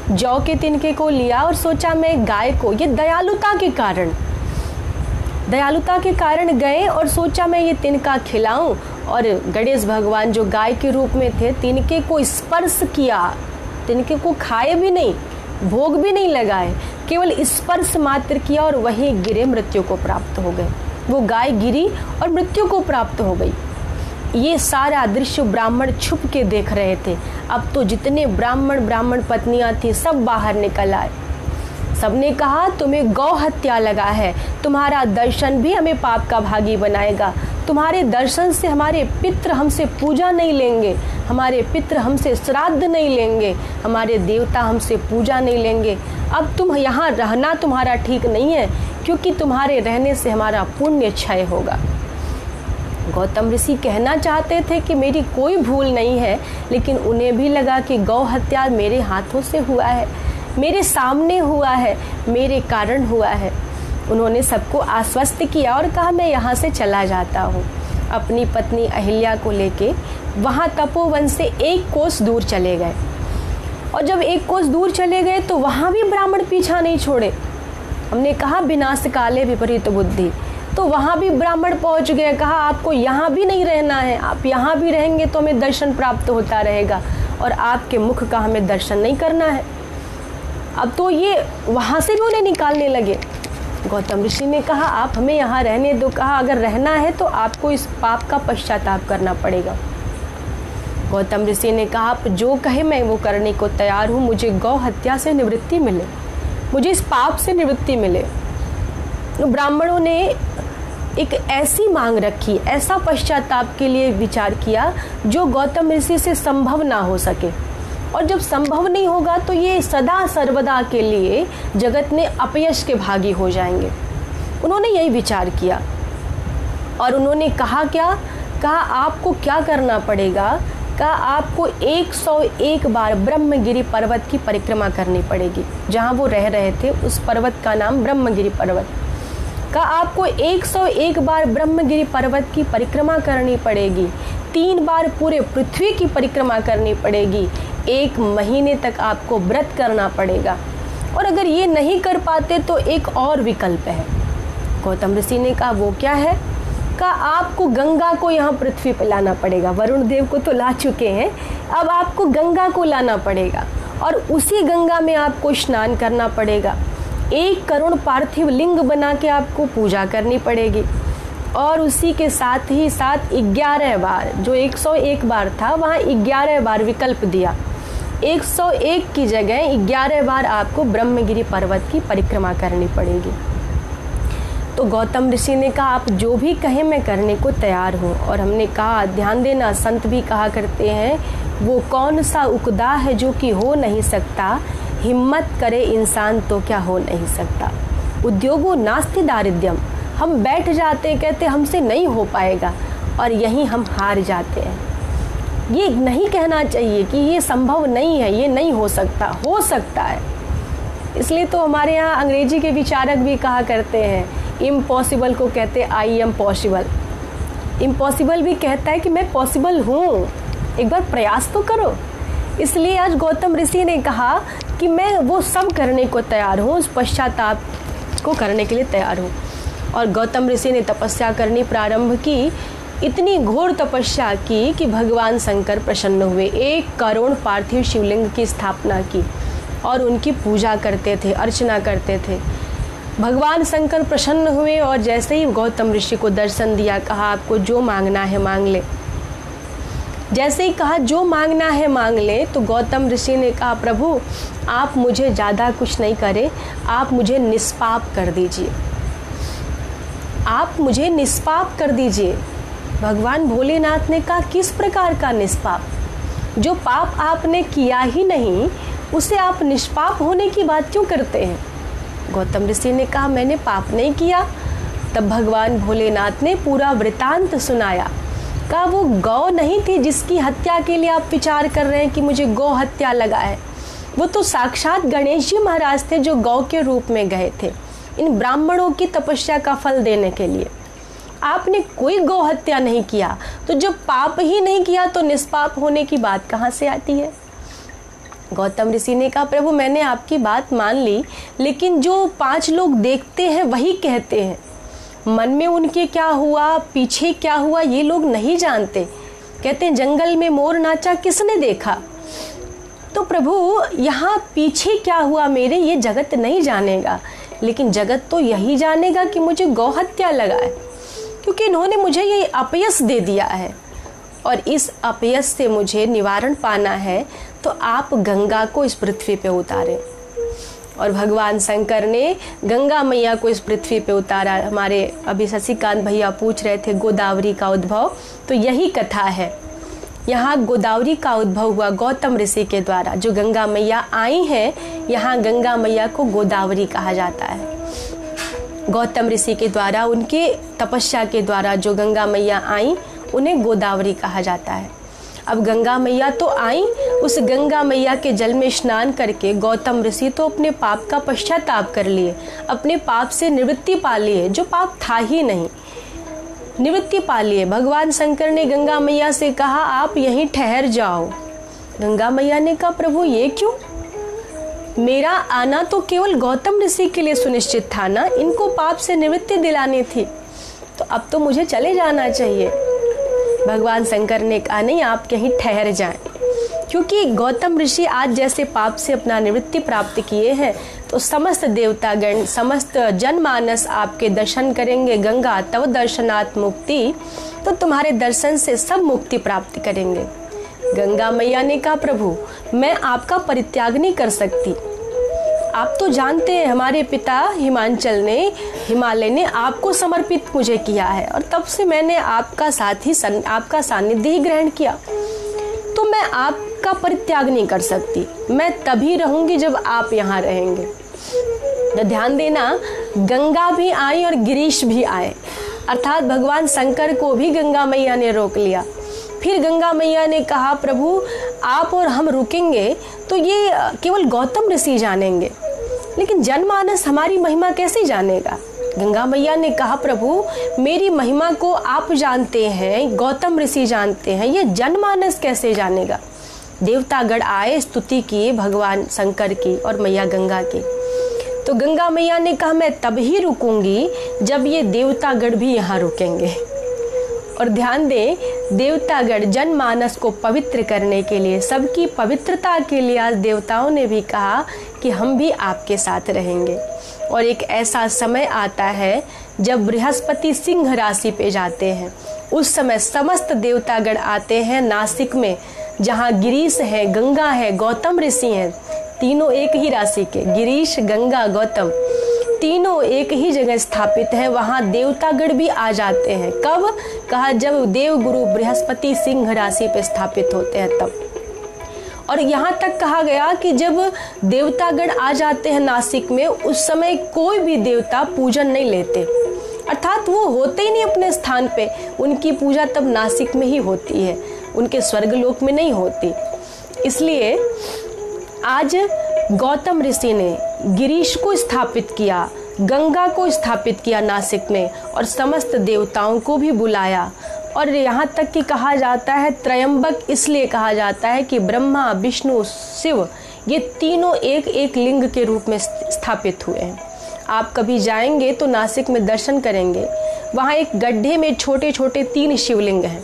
जौ के तिनके को लिया और सोचा मैं गाय को, ये दयालुता के कारण गए और सोचा मैं ये तिनका खिलाऊं। और गणेश भगवान जो गाय के रूप में थे तिनके को स्पर्श किया, तिनके को खाए भी नहीं, भोग भी नहीं लगाए, केवल स्पर्श मात्र किया और वही गिरे, मृत्यु को प्राप्त हो गए। वो गाय गिरी और मृत्यु को प्राप्त हो गई। ये सारा दृश्य ब्राह्मण छुप के देख रहे थे। अब तो जितने ब्राह्मण पत्नियां थी सब बाहर निकल आए। सबने कहा तुम्हें गौ हत्या लगा है, तुम्हारा दर्शन भी हमें पाप का भागी बनाएगा। तुम्हारे दर्शन से हमारे पितृ हमसे पूजा नहीं लेंगे, हमारे पितृ हमसे श्राद्ध नहीं लेंगे, हमारे देवता हमसे पूजा नहीं लेंगे। अब तुम यहाँ रहना तुम्हारा ठीक नहीं है, क्योंकि तुम्हारे रहने से हमारा पुण्य क्षय होगा। गौतम ऋषि कहना चाहते थे कि मेरी कोई भूल नहीं है, लेकिन उन्हें भी लगा कि गौ हत्या मेरे हाथों से हुआ है, मेरे सामने हुआ है, मेरे कारण हुआ है। उन्होंने सबको आश्वस्त किया और कहा मैं यहाँ से चला जाता हूँ। अपनी पत्नी अहिल्या को लेके वहाँ तपोवन से 1 कोस दूर चले गए। और जब 1 कोस दूर चले गए तो वहाँ भी ब्राह्मण पीछा नहीं छोड़े। हमने कहा विनाश काले विपरीत बुद्धि, तो वहाँ भी ब्राह्मण पहुँच गए। कहा आपको यहाँ भी नहीं रहना है, आप यहाँ भी रहेंगे तो हमें दर्शन प्राप्त होता रहेगा और आपके मुख का हमें दर्शन नहीं करना है। अब तो ये वहाँ से भी उन्हें निकालने लगे। गौतम ऋषि ने कहा आप हमें यहाँ रहने दो। कहा अगर रहना है तो आपको इस पाप का पश्चाताप करना पड़ेगा। गौतम ऋषि ने कहा आप जो कहे मैं वो करने को तैयार हूँ, मुझे गौ हत्या से निवृत्ति मिले, मुझे इस पाप से निवृत्ति मिले। तो ब्राह्मणों ने एक ऐसी मांग रखी, ऐसा पश्चाताप के लिए विचार किया जो गौतम ऋषि से संभव ना हो सके। और जब संभव नहीं होगा तो ये सदा सर्वदा के लिए जगत में अपयश के भागी हो जाएंगे। उन्होंने यही विचार किया और उन्होंने कहा क्या, कहा आपको क्या करना पड़ेगा, कहा आपको 101 बार ब्रह्मगिरि पर्वत की परिक्रमा करनी पड़ेगी। जहाँ वो रह रहे थे उस पर्वत का नाम ब्रह्मगिरि पर्वत। कहा आपको 101 बार ब्रह्मगिरि पर्वत की परिक्रमा करनी पड़ेगी, 3 बार पूरे पृथ्वी की परिक्रमा करनी पड़ेगी, 1 महीने तक आपको व्रत करना पड़ेगा। और अगर ये नहीं कर पाते तो एक और विकल्प है। गौतम ऋषि ने कहा वो क्या है, कहा आपको गंगा को यहाँ पृथ्वी पर लाना पड़ेगा। वरुण देव को तो ला चुके हैं, अब आपको गंगा को लाना पड़ेगा और उसी गंगा में आपको स्नान करना पड़ेगा। 1 करोड़ पार्थिव लिंग बना के आपको पूजा करनी पड़ेगी और उसी के साथ ही साथ 11 बार, जो 101 बार था वहाँ 11 बार विकल्प दिया। 101 की जगह 11 बार आपको ब्रह्मगिरि पर्वत की परिक्रमा करनी पड़ेगी। तो गौतम ऋषि ने कहा आप जो भी कहें मैं करने को तैयार हूँ। और हमने कहा ध्यान देना, संत भी कहा करते हैं वो कौन सा उकदा है जो कि हो नहीं सकता, हिम्मत करे इंसान तो क्या हो नहीं सकता। उद्योगो नास्ति दारिद्र्यम, हम बैठ जाते कहते हमसे नहीं हो पाएगा और यहीं हम हार जाते हैं। ये नहीं कहना चाहिए कि ये संभव नहीं है, ये नहीं हो सकता है। इसलिए तो हमारे यहाँ अंग्रेजी के विचारक भी कहा करते हैं इम्पॉसिबल को कहते आई एम पॉसिबल। इम्पॉसिबल भी कहता है कि मैं पॉसिबल हूँ, एक बार प्रयास तो करो। इसलिए आज गौतम ऋषि ने कहा कि मैं वो सब करने को तैयार हूँ, उस पश्चाताप को करने के लिए तैयार हूँ। और गौतम ऋषि ने तपस्या करनी प्रारंभ की। इतनी घोर तपस्या की कि भगवान शंकर प्रसन्न हुए। 1 करोड़ पार्थिव शिवलिंग की स्थापना की और उनकी पूजा करते थे, अर्चना करते थे। भगवान शंकर प्रसन्न हुए और जैसे ही गौतम ऋषि को दर्शन दिया, कहा आपको जो मांगना है मांग ले। जैसे ही कहा जो मांगना है मांग ले, तो गौतम ऋषि ने कहा प्रभु आप मुझे ज़्यादा कुछ नहीं करें, आप मुझे निष्पाप कर दीजिए, आप मुझे निष्पाप कर दीजिए। भगवान भोलेनाथ ने कहा किस प्रकार का निष्पाप? जो पाप आपने किया ही नहीं उसे आप निष्पाप होने की बात क्यों करते हैं? गौतम ऋषि ने कहा मैंने पाप नहीं किया। तब भगवान भोलेनाथ ने पूरा वृतांत सुनाया। कहा वो गौ नहीं थी जिसकी हत्या के लिए आप विचार कर रहे हैं कि मुझे गौ हत्या लगा है, वो तो साक्षात गणेश जी महाराज थे जो गौ के रूप में गए थे इन ब्राह्मणों की तपस्या का फल देने के लिए। आपने कोई गौ हत्या नहीं किया, तो जब पाप ही नहीं किया तो निष्पाप होने की बात कहाँ से आती है? गौतम ऋषि ने कहा प्रभु मैंने आपकी बात मान ली, लेकिन जो 5 लोग देखते हैं वही कहते हैं, मन में उनके क्या हुआ, पीछे क्या हुआ ये लोग नहीं जानते। कहते हैं जंगल में मोर नाचा किसने देखा? तो प्रभु यहाँ पीछे क्या हुआ मेरे ये जगत नहीं जानेगा, लेकिन जगत तो यही जानेगा कि मुझे गौ हत्या लगा है, क्योंकि इन्होंने मुझे ये अपयश दे दिया है और इस अपयश से मुझे निवारण पाना है। तो आप गंगा को इस पृथ्वी पे उतारें। और भगवान शंकर ने गंगा मैया को इस पृथ्वी पे उतारा। हमारे अभी शशिकांत भैया पूछ रहे थे गोदावरी का उद्भव, तो यही कथा है। यहाँ गोदावरी का उद्भव हुआ गौतम ऋषि के द्वारा। जो गंगा मैया आई हैं, यहाँ गंगा मैया को गोदावरी कहा जाता है। गौतम ऋषि के द्वारा, उनके तपस्या के द्वारा जो गंगा मैया आई उन्हें गोदावरी कहा जाता है। अब गंगा मैया तो आई, उस गंगा मैया के जल में स्नान करके गौतम ऋषि तो अपने पाप का पश्चाताप कर लिए, अपने पाप से निवृत्ति पा लिए, जो पाप था ही नहीं निवृत्ति पा लिए। भगवान शंकर ने गंगा मैया से कहा आप यहीं ठहर जाओ। गंगा मैया ने कहा प्रभु ये क्यों? मेरा आना तो केवल गौतम ऋषि के लिए सुनिश्चित था ना, इनको पाप से निवृत्ति दिलानी थी, तो अब तो मुझे चले जाना चाहिए। भगवान शंकर ने कहा नहीं आप कहीं ठहर जाएं, क्योंकि गौतम ऋषि आज जैसे पाप से अपना निवृत्ति प्राप्त किए हैं, तो समस्त देवतागण, समस्त जनमानस आपके दर्शन करेंगे। गंगा तव दर्शनात् मुक्ति, तो तुम्हारे दर्शन से सब मुक्ति प्राप्त करेंगे। गंगा मैया ने कहा प्रभु मैं आपका परित्याग नहीं कर सकती, आप तो जानते हैं हमारे पिता हिमालय ने आपको समर्पित मुझे किया है, और तब से मैंने आपका सानिध्य ही ग्रहण किया, तो मैं आपका परित्याग नहीं कर सकती। मैं तभी रहूंगी जब आप यहाँ रहेंगे। तो ध्यान देना, गंगा भी आई और गिरीश भी आए, अर्थात भगवान शंकर को भी गंगा मैया ने रोक लिया। फिर गंगा मैया ने कहा प्रभु आप और हम रुकेंगे तो ये केवल गौतम ऋषि जानेंगे, लेकिन जनमानस हमारी महिमा कैसे जानेगा? गंगा मैया ने कहा प्रभु मेरी महिमा को आप जानते हैं, गौतम ऋषि जानते हैं, ये जनमानस कैसे जानेगा? देवतागण आए, स्तुति किए भगवान शंकर की और मैया गंगा की। तो गंगा मैया ने कहा मैं तब ही रुकूंगी जब ये देवतागण भी यहाँ रुकेंगे। और ध्यान दें, देवतागण जनमानस को पवित्र करने के लिए, सबकी पवित्रता के लिए आज देवताओं ने भी कहा कि हम भी आपके साथ रहेंगे। और एक ऐसा समय आता है जब बृहस्पति सिंह राशि पे जाते हैं, उस समय समस्त देवतागण आते हैं नासिक में, जहाँ गिरीश है, गंगा है, गौतम ऋषि हैं, तीनों एक ही राशि के, गिरीश, गंगा, गौतम तीनों एक ही जगह स्थापित है। वहाँ देवतागण भी आ जाते हैं। कब? कहा जब देव गुरु बृहस्पति सिंह राशि पे स्थापित होते हैं तब। और यहाँ तक कहा गया कि जब देवतागण आ जाते हैं नासिक में, उस समय कोई भी देवता पूजन नहीं लेते, अर्थात वो होते ही नहीं अपने स्थान पे। उनकी पूजा तब नासिक में ही होती है, उनके स्वर्गलोक में नहीं होती। इसलिए आज गौतम ऋषि ने गिरीश को स्थापित किया, गंगा को स्थापित किया नासिक में, और समस्त देवताओं को भी बुलाया। और यहाँ तक कि कहा जाता है त्रयंबक इसलिए कहा जाता है कि ब्रह्मा, विष्णु, शिव ये तीनों एक एक लिंग के रूप में स्थापित हुए हैं। आप कभी जाएंगे तो नासिक में दर्शन करेंगे, वहाँ एक गड्ढे में छोटे छोटे 3 शिवलिंग हैं,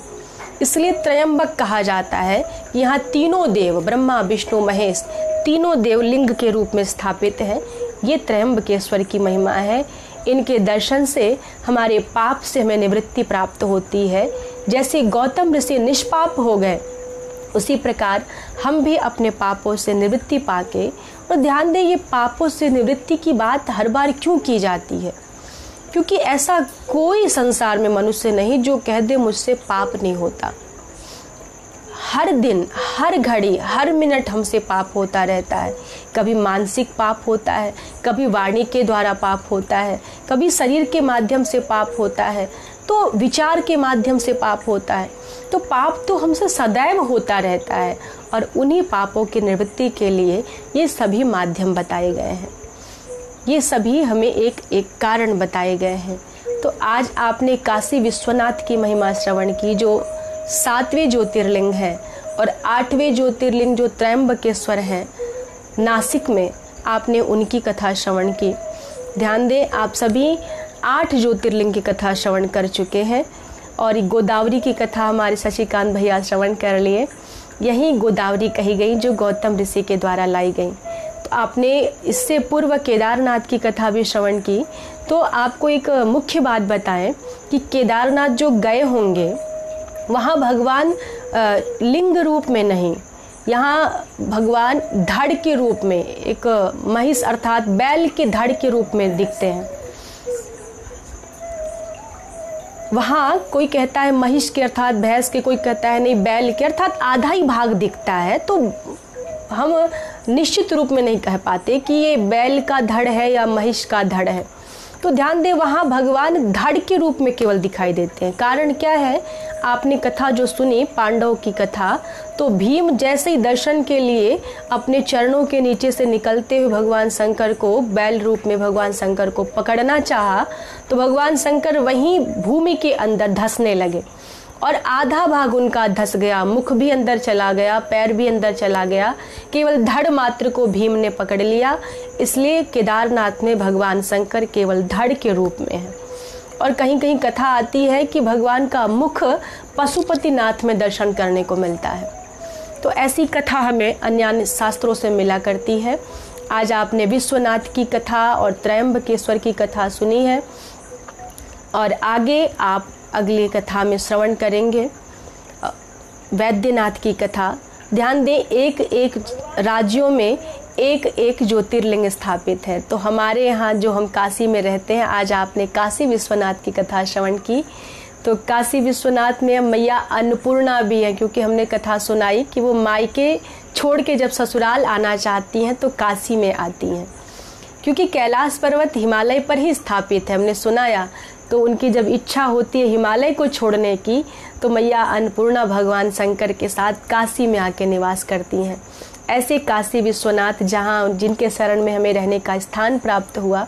इसलिए त्रयंबक कहा जाता है। यहाँ तीनों देव, ब्रह्मा विष्णु महेश, तीनों देव लिंग के रूप में स्थापित हैं। ये त्रयंबकेश्वर की महिमा है। इनके दर्शन से हमारे पाप से हमें निवृत्ति प्राप्त होती है। जैसे गौतम ऋषि निष्पाप हो गए, उसी प्रकार हम भी अपने पापों से निवृत्ति पाके, और ध्यान दें ये पापों से निवृत्ति की बात हर बार क्यों की जाती है, क्योंकि ऐसा कोई संसार में मनुष्य नहीं जो कह दे मुझसे पाप नहीं होता। हर दिन, हर घड़ी, हर मिनट हमसे पाप होता रहता है। कभी मानसिक पाप होता है, कभी वाणी के द्वारा पाप होता है, कभी शरीर के माध्यम से पाप होता है, तो विचार के माध्यम से पाप होता है। तो पाप तो हमसे सदैव होता रहता है, और उन्हीं पापों की निवृत्ति के लिए ये सभी माध्यम बताए गए हैं। ये सभी हमें एक एक कारण बताए गए हैं। तो आज आपने काशी विश्वनाथ की महिमा श्रवण की, जो 7वें ज्योतिर्लिंग है, और 8वें ज्योतिर्लिंग जो त्रयंबकेश्वर है नासिक में, आपने उनकी कथा श्रवण की। ध्यान दें, आप सभी 8 ज्योतिर्लिंग की कथा श्रवण कर चुके हैं, और गोदावरी की कथा हमारे शशिकांत भैया श्रवण कर लिए। यही गोदावरी कही गई जो गौतम ऋषि के द्वारा लाई गई। तो आपने इससे पूर्व केदारनाथ की कथा भी श्रवण की। तो आपको एक मुख्य बात बताएं कि केदारनाथ जो गए होंगे, वहाँ भगवान लिंग रूप में नहीं, यहाँ भगवान धड़ के रूप में, एक महिष अर्थात बैल के धड़ के रूप में दिखते हैं। वहाँ कोई कहता है महिष के अर्थात भैंस के, कोई कहता है नहीं बैल के, अर्थात आधा ही भाग दिखता है। तो हम निश्चित रूप में नहीं कह पाते कि ये बैल का धड़ है या महिष का धड़ है। तो ध्यान दें, वहाँ भगवान धड़ के रूप में केवल दिखाई देते हैं। कारण क्या है, आपने कथा जो सुनी पांडवों की कथा, तो भीम जैसे ही दर्शन के लिए अपने चरणों के नीचे से निकलते हुए भगवान शंकर को, बैल रूप में भगवान शंकर को पकड़ना चाहा, तो भगवान शंकर वहीं भूमि के अंदर धंसने लगे, और आधा भाग उनका धंस गया, मुख भी अंदर चला गया, पैर भी अंदर चला गया, केवल धड़ मात्र को भीम ने पकड़ लिया। इसलिए केदारनाथ में भगवान शंकर केवल धड़ के रूप में है। और कहीं कहीं कथा आती है कि भगवान का मुख पशुपतिनाथ में दर्शन करने को मिलता है। तो ऐसी कथा हमें अन्य शास्त्रों से मिला करती है। आज आपने विश्वनाथ की कथा और त्रयंबकेश्वर की कथा सुनी है, और आगे आप अगली कथा में श्रवण करेंगे वैद्यनाथ की कथा। ध्यान दें, एक एक राज्यों में एक एक ज्योतिर्लिंग स्थापित है। तो हमारे यहाँ जो हम काशी में रहते हैं, आज आपने काशी विश्वनाथ की कथा श्रवण की। तो काशी विश्वनाथ में मैया अन्नपूर्णा भी है, क्योंकि हमने कथा सुनाई कि वो मायके छोड़ के जब ससुराल आना चाहती हैं तो काशी में आती हैं, क्योंकि कैलाश पर्वत हिमालय पर ही स्थापित है, हमने सुनाया। तो उनकी जब इच्छा होती है हिमालय को छोड़ने की, तो मैया अन्नपूर्णा भगवान शंकर के साथ काशी में आके निवास करती हैं। ऐसे काशी विश्वनाथ जहाँ जिनके शरण में हमें रहने का स्थान प्राप्त हुआ।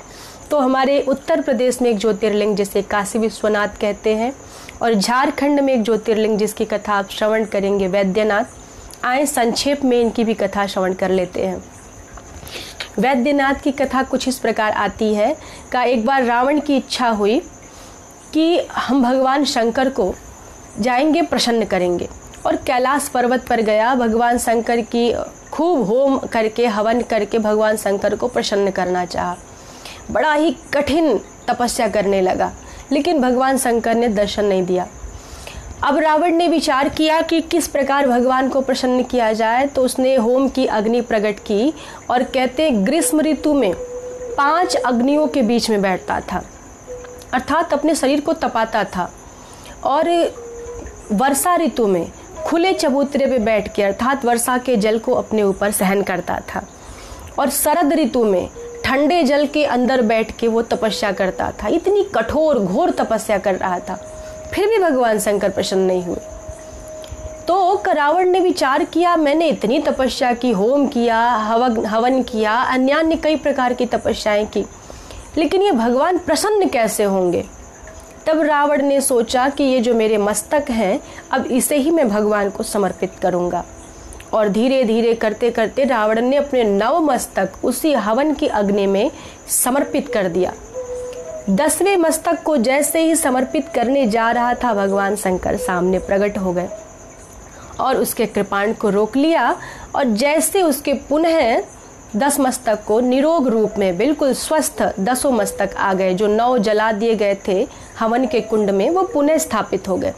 तो हमारे उत्तर प्रदेश में एक ज्योतिर्लिंग जिसे काशी विश्वनाथ कहते हैं, और झारखंड में एक ज्योतिर्लिंग जिसकी कथा आप श्रवण करेंगे वैद्यनाथ। आए संक्षेप में इनकी भी कथा श्रवण कर लेते हैं। वैद्यनाथ की कथा कुछ इस प्रकार आती है का एक बार रावण की इच्छा हुई कि हम भगवान शंकर को जाएंगे, प्रसन्न करेंगे, और कैलाश पर्वत पर गया। भगवान शंकर की खूब होम करके, हवन करके भगवान शंकर को प्रसन्न करना चाहा। बड़ा ही कठिन तपस्या करने लगा, लेकिन भगवान शंकर ने दर्शन नहीं दिया। अब रावण ने विचार किया कि किस प्रकार भगवान को प्रसन्न किया जाए। तो उसने होम की अग्नि प्रकट की, और कहते ग्रीष्म ऋतु में 5 अग्नियों के बीच में बैठता था, अर्थात अपने शरीर को तपाता था। और वर्षा ऋतु में खुले चबूतरे पे बैठ के, अर्थात वर्षा के जल को अपने ऊपर सहन करता था। और शरद ऋतु में ठंडे जल के अंदर बैठ के वो तपस्या करता था। इतनी कठोर घोर तपस्या कर रहा था, फिर भी भगवान शंकर प्रसन्न नहीं हुए। तो रावण ने विचार किया, मैंने इतनी तपस्या की, होम किया, हवन किया, अन्य कई प्रकार की तपस्याएं की, लेकिन ये भगवान प्रसन्न कैसे होंगे। तब रावण ने सोचा कि ये जो मेरे मस्तक हैं, अब इसे ही मैं भगवान को समर्पित करूंगा। और धीरे धीरे करते करते रावण ने अपने 9 मस्तक उसी हवन की अग्नि में समर्पित कर दिया। 10वें मस्तक को जैसे ही समर्पित करने जा रहा था, भगवान शंकर सामने प्रकट हो गए और उसके कृपाण को रोक लिया। और जैसे उसके पुनः 10 मस्तक को निरोग रूप में बिल्कुल स्वस्थ 10 मस्तक आ गए, जो 9 जला दिए गए थे हवन के कुंड में, वो पुनः स्थापित हो गए।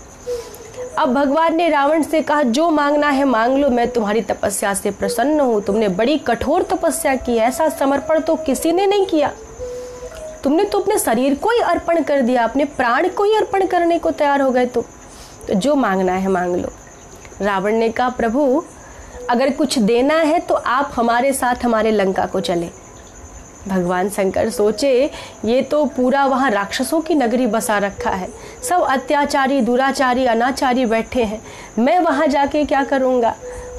अब भगवान ने रावण से कहा, जो मांगना है मांग लो, मैं तुम्हारी तपस्या से प्रसन्न हूँ। तुमने बड़ी कठोर तपस्या की, ऐसा समर्पण तो किसी ने नहीं किया। तुमने तो अपने शरीर को ही अर्पण कर दिया, अपने प्राण को ही अर्पण करने को तैयार हो गए। तो जो मांगना है मांग लो। रावण ने कहा, प्रभु अगर कुछ देना है तो आप हमारे साथ हमारे लंका को चले। भगवान शंकर सोचे, ये तो पूरा वहाँ राक्षसों की नगरी बसा रखा है, सब अत्याचारी, दुराचारी, अनाचारी बैठे हैं, मैं वहाँ जाके क्या करूँगा।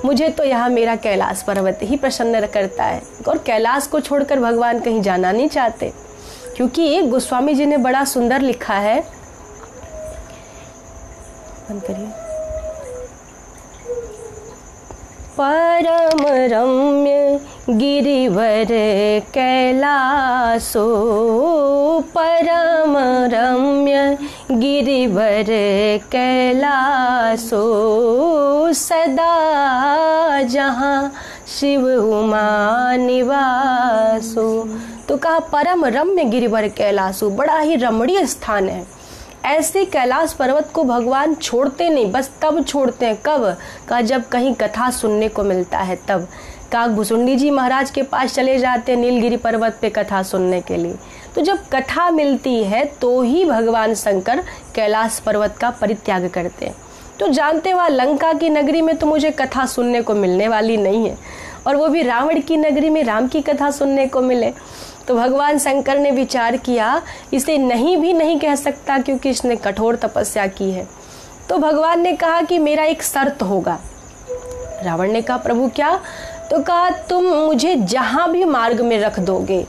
मुझे तो यहाँ मेरा कैलाश पर्वत ही प्रसन्न करता है। और कैलाश को छोड़कर भगवान कहीं जाना नहीं चाहते, क्योंकि गोस्वामी जी ने बड़ा सुंदर लिखा है। बंद करिए। परम रम्य गिरिवर कैलासो, परम रम्य गिरिवर कैलासो, सदा जहाँ शिव उमा निवासो। तो कहा परम रम्य गिरिवर कैलासो, बड़ा ही रमणीय स्थान है। ऐसे कैलाश पर्वत को भगवान छोड़ते नहीं, बस तब छोड़ते हैं कब, कहा जब कहीं कथा सुनने को मिलता है तब। काकभुसुंडी जी महाराज के पास चले जाते हैं नीलगिरी पर्वत पे कथा सुनने के लिए। तो जब कथा मिलती है तो ही भगवान शंकर कैलाश पर्वत का परित्याग करते हैं। तो जानते हुआ लंका की नगरी में तो मुझे कथा सुनने को मिलने वाली नहीं है, और वो भी रावण की नगरी में राम की कथा सुनने को मिले। तो भगवान शंकर ने विचार किया, इसे नहीं कह सकता क्योंकि इसने कठोर तपस्या की है। तो भगवान ने कहा कि मेरा एक शर्त होगा। रावण ने कहा, प्रभु क्या? तो कहा, तुम मुझे जहाँ भी मार्ग में रख दोगे,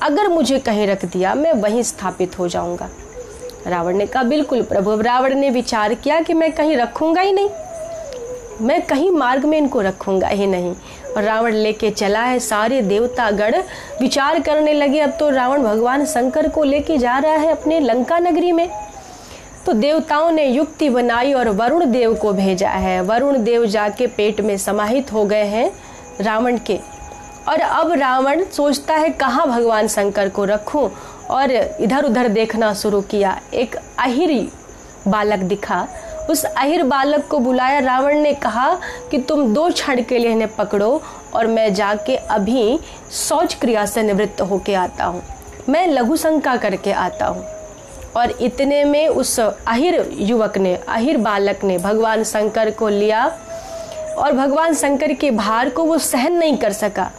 अगर मुझे कहीं रख दिया मैं वहीं स्थापित हो जाऊंगा। रावण ने कहा, बिल्कुल प्रभु। रावण ने विचार किया कि मैं कहीं रखूंगा ही नहीं, मैं कहीं मार्ग में इनको रखूंगा ही नहीं। और रावण लेके चला है। सारे देवतागण विचार करने लगे, अब तो रावण भगवान शंकर को लेके जा रहा है अपने लंका नगरी में। तो देवताओं ने युक्ति बनाई और वरुण देव को भेजा है। वरुण देव जाके पेट में समाहित हो गए हैं रावण के। और अब रावण सोचता है कहाँ भगवान शंकर को रखूं, और इधर उधर देखना शुरू किया। एक अहिरी बालक दिखा, उस अहिर बालक को बुलाया। रावण ने कहा कि तुम 2 क्षण के लिए इन्हें पकड़ो और मैं जाके अभी शौच क्रिया से निवृत्त होके आता हूँ, मैं लघु शंका करके आता हूँ। और इतने में उस अहिर बालक ने भगवान शंकर को लिया, और भगवान शंकर के भार को वो सहन नहीं कर सका।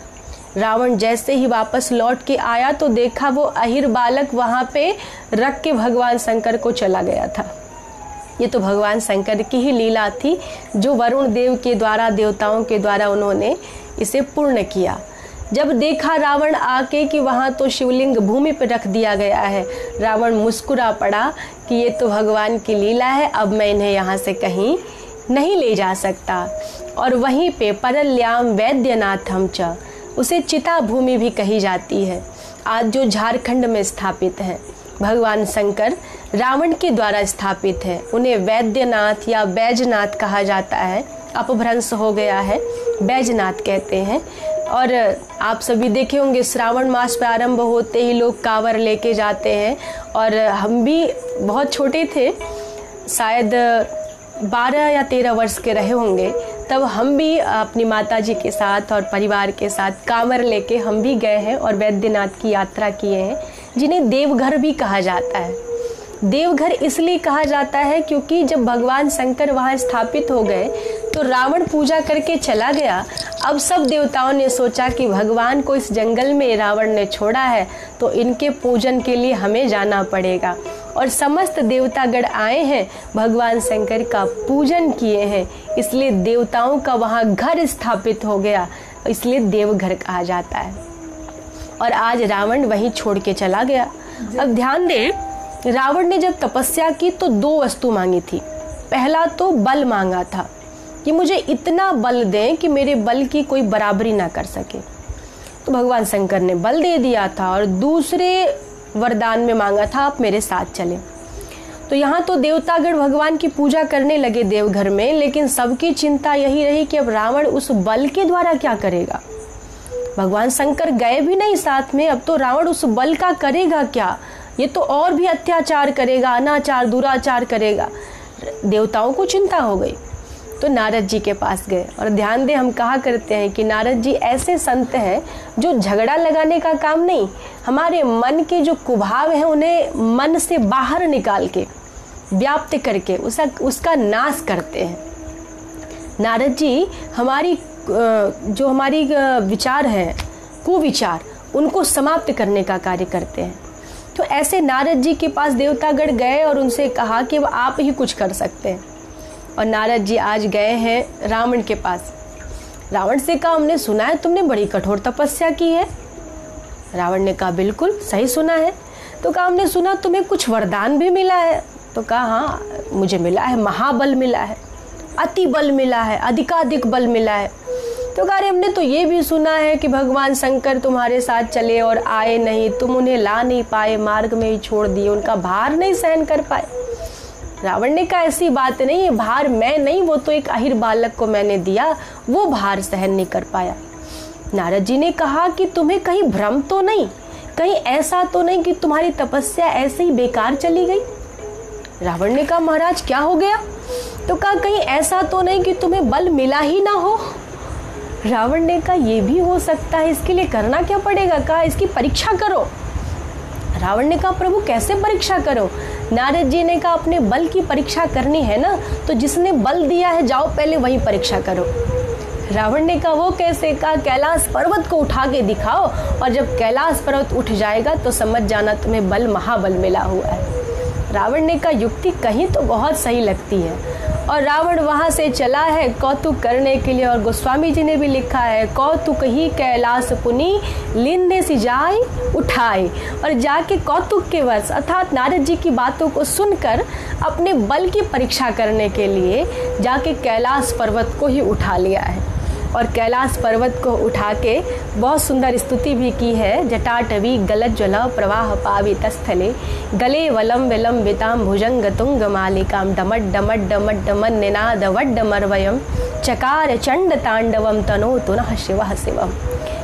रावण जैसे ही वापस लौट के आया तो देखा वो अहिर बालक वहाँ पे रख के भगवान शंकर को चला गया था। ये तो भगवान शंकर की ही लीला थी, जो वरुण देव के द्वारा, देवताओं के द्वारा उन्होंने इसे पूर्ण किया। जब देखा रावण आके कि वहाँ तो शिवलिंग भूमि पर रख दिया गया है, रावण मुस्कुरा पड़ा कि ये तो भगवान की लीला है, अब मैं इन्हें यहाँ से कहीं नहीं ले जा सकता। और वहीं पे परल्याम वैद्यनाथम च, उसे चिता भूमि भी कही जाती है, आज जो झारखंड में स्थापित है। भगवान शंकर रावण के द्वारा स्थापित है, उन्हें वैद्यनाथ या बैजनाथ कहा जाता है, अपभ्रंश हो गया है, बैजनाथ कहते हैं। और आप सभी देखे होंगे श्रावण मास प्रारंभ होते ही लोग कांवर लेके जाते हैं, और हम भी बहुत छोटे थे, शायद 12 या 13 वर्ष के रहे होंगे, तब हम भी अपनी माताजी के साथ और परिवार के साथ कांवर लेके हम भी गए हैं और वैद्यनाथ की यात्रा किए हैं, जिन्हें देवघर भी कहा जाता है। देवघर इसलिए कहा जाता है क्योंकि जब भगवान शंकर वहाँ स्थापित हो गए तो रावण पूजा करके चला गया। अब सब देवताओं ने सोचा कि भगवान को इस जंगल में रावण ने छोड़ा है तो इनके पूजन के लिए हमें जाना पड़ेगा, और समस्त देवतागण आए हैं, भगवान शंकर का पूजन किए हैं, इसलिए देवताओं का वहाँ घर स्थापित हो गया, इसलिए देवघर कहा जाता है। और आज रावण वहीं छोड़ के चला गया। अब ध्यान दें, रावण ने जब तपस्या की तो 2 वस्तु मांगी थी। पहला तो बल मांगा था कि मुझे इतना बल दें कि मेरे बल की कोई बराबरी ना कर सके, तो भगवान शंकर ने बल दे दिया था। और दूसरे वरदान में मांगा था, आप मेरे साथ चले। तो यहाँ तो देवतागण भगवान की पूजा करने लगे देवघर में, लेकिन सबकी चिंता यही रही कि अब रावण उस बल के द्वारा क्या करेगा। भगवान शंकर गए भी नहीं साथ में, अब तो रावण उस बल का करेगा क्या, ये तो और भी अत्याचार करेगा, अनाचार दुराचार करेगा। देवताओं को चिंता हो गई, तो नारद जी के पास गए। और ध्यान दें, हम कहा करते हैं कि नारद जी ऐसे संत हैं जो झगड़ा लगाने का काम नहीं, हमारे मन के जो कुभाव हैं उन्हें मन से बाहर निकाल के व्याप्त करके उसका नाश करते हैं। नारद जी हमारी विचार हैं, कुविचार, उनको समाप्त करने का कार्य करते हैं। तो ऐसे नारद जी के पास देवतागण गए और उनसे कहा कि अब आप ही कुछ कर सकते हैं। और नारद जी आज गए हैं रावण के पास। रावण से कहा, हमने सुना है तुमने बड़ी कठोर तपस्या की है। रावण ने कहा, बिल्कुल सही सुना है। तो कहा, हमने सुना तुम्हें कुछ वरदान भी मिला है। तो कहा, हाँ मुझे मिला है, महाबल मिला है, अति बल मिला है, अधिकाधिक बल मिला है। तो कहा, हमने तो ये भी सुना है कि भगवान शंकर तुम्हारे साथ चले और आए नहीं, तुम उन्हें ला नहीं पाए, मार्ग में ही छोड़ दिए, उनका भार नहीं सहन कर पाए। रावण ने कहा, ऐसी बात नहीं है, भार मैं नहीं, वो तो एक अहिर बालक को मैंने दिया, वो भार सहन नहीं कर पाया। नारद जी ने कहा कि तुम्हें कहीं भ्रम तो नहीं, कहीं ऐसा तो नहीं कि तुम्हारी तपस्या ऐसे ही बेकार चली गई। रावण ने कहा, महाराज क्या हो गया। तो कहा, कहीं ऐसा तो नहीं कि तुम्हें बल मिला ही ना हो। रावण ने कहा, यह भी हो सकता है, इसके लिए करना क्या पड़ेगा। कहा, इसकी परीक्षा करो। रावण ने कहा, प्रभु कैसे परीक्षा करो। नारद जी ने कहा, अपने बल की परीक्षा करनी है ना, तो जिसने बल दिया है जाओ पहले वही परीक्षा करो। रावण ने कहा, वो कैसे। कहा, कैलाश पर्वत को उठा के दिखाओ, और जब कैलाश पर्वत उठ जाएगा तो समझ जाना तुम्हें बल महाबल मिला हुआ है। रावण ने कहा, युक्ति कहीं तो बहुत सही लगती है। और रावण वहां से चला है कौतुक करने के लिए। और गोस्वामी जी ने भी लिखा है, कौतुक ही कैलाश पुनि लिन्ने सी जाए उठाए। और जाके कौतुक के वश अर्थात नारद जी की बातों को सुनकर अपने बल की परीक्षा करने के लिए जाके कैलाश पर्वत को ही उठा लिया है। और कैलाश पर्वत को उठा के बहुत सुंदर स्तुति भी की है। जटाटवी गलत ज्वल प्रवाह पावित स्थले गले वलम विलम विताम भुजंग तुंग मालिकाम डमट डमट डमट डमन निनाद वड्डमरवयम चकार चंड तांडवम तनो तुनः शिवः शिवम।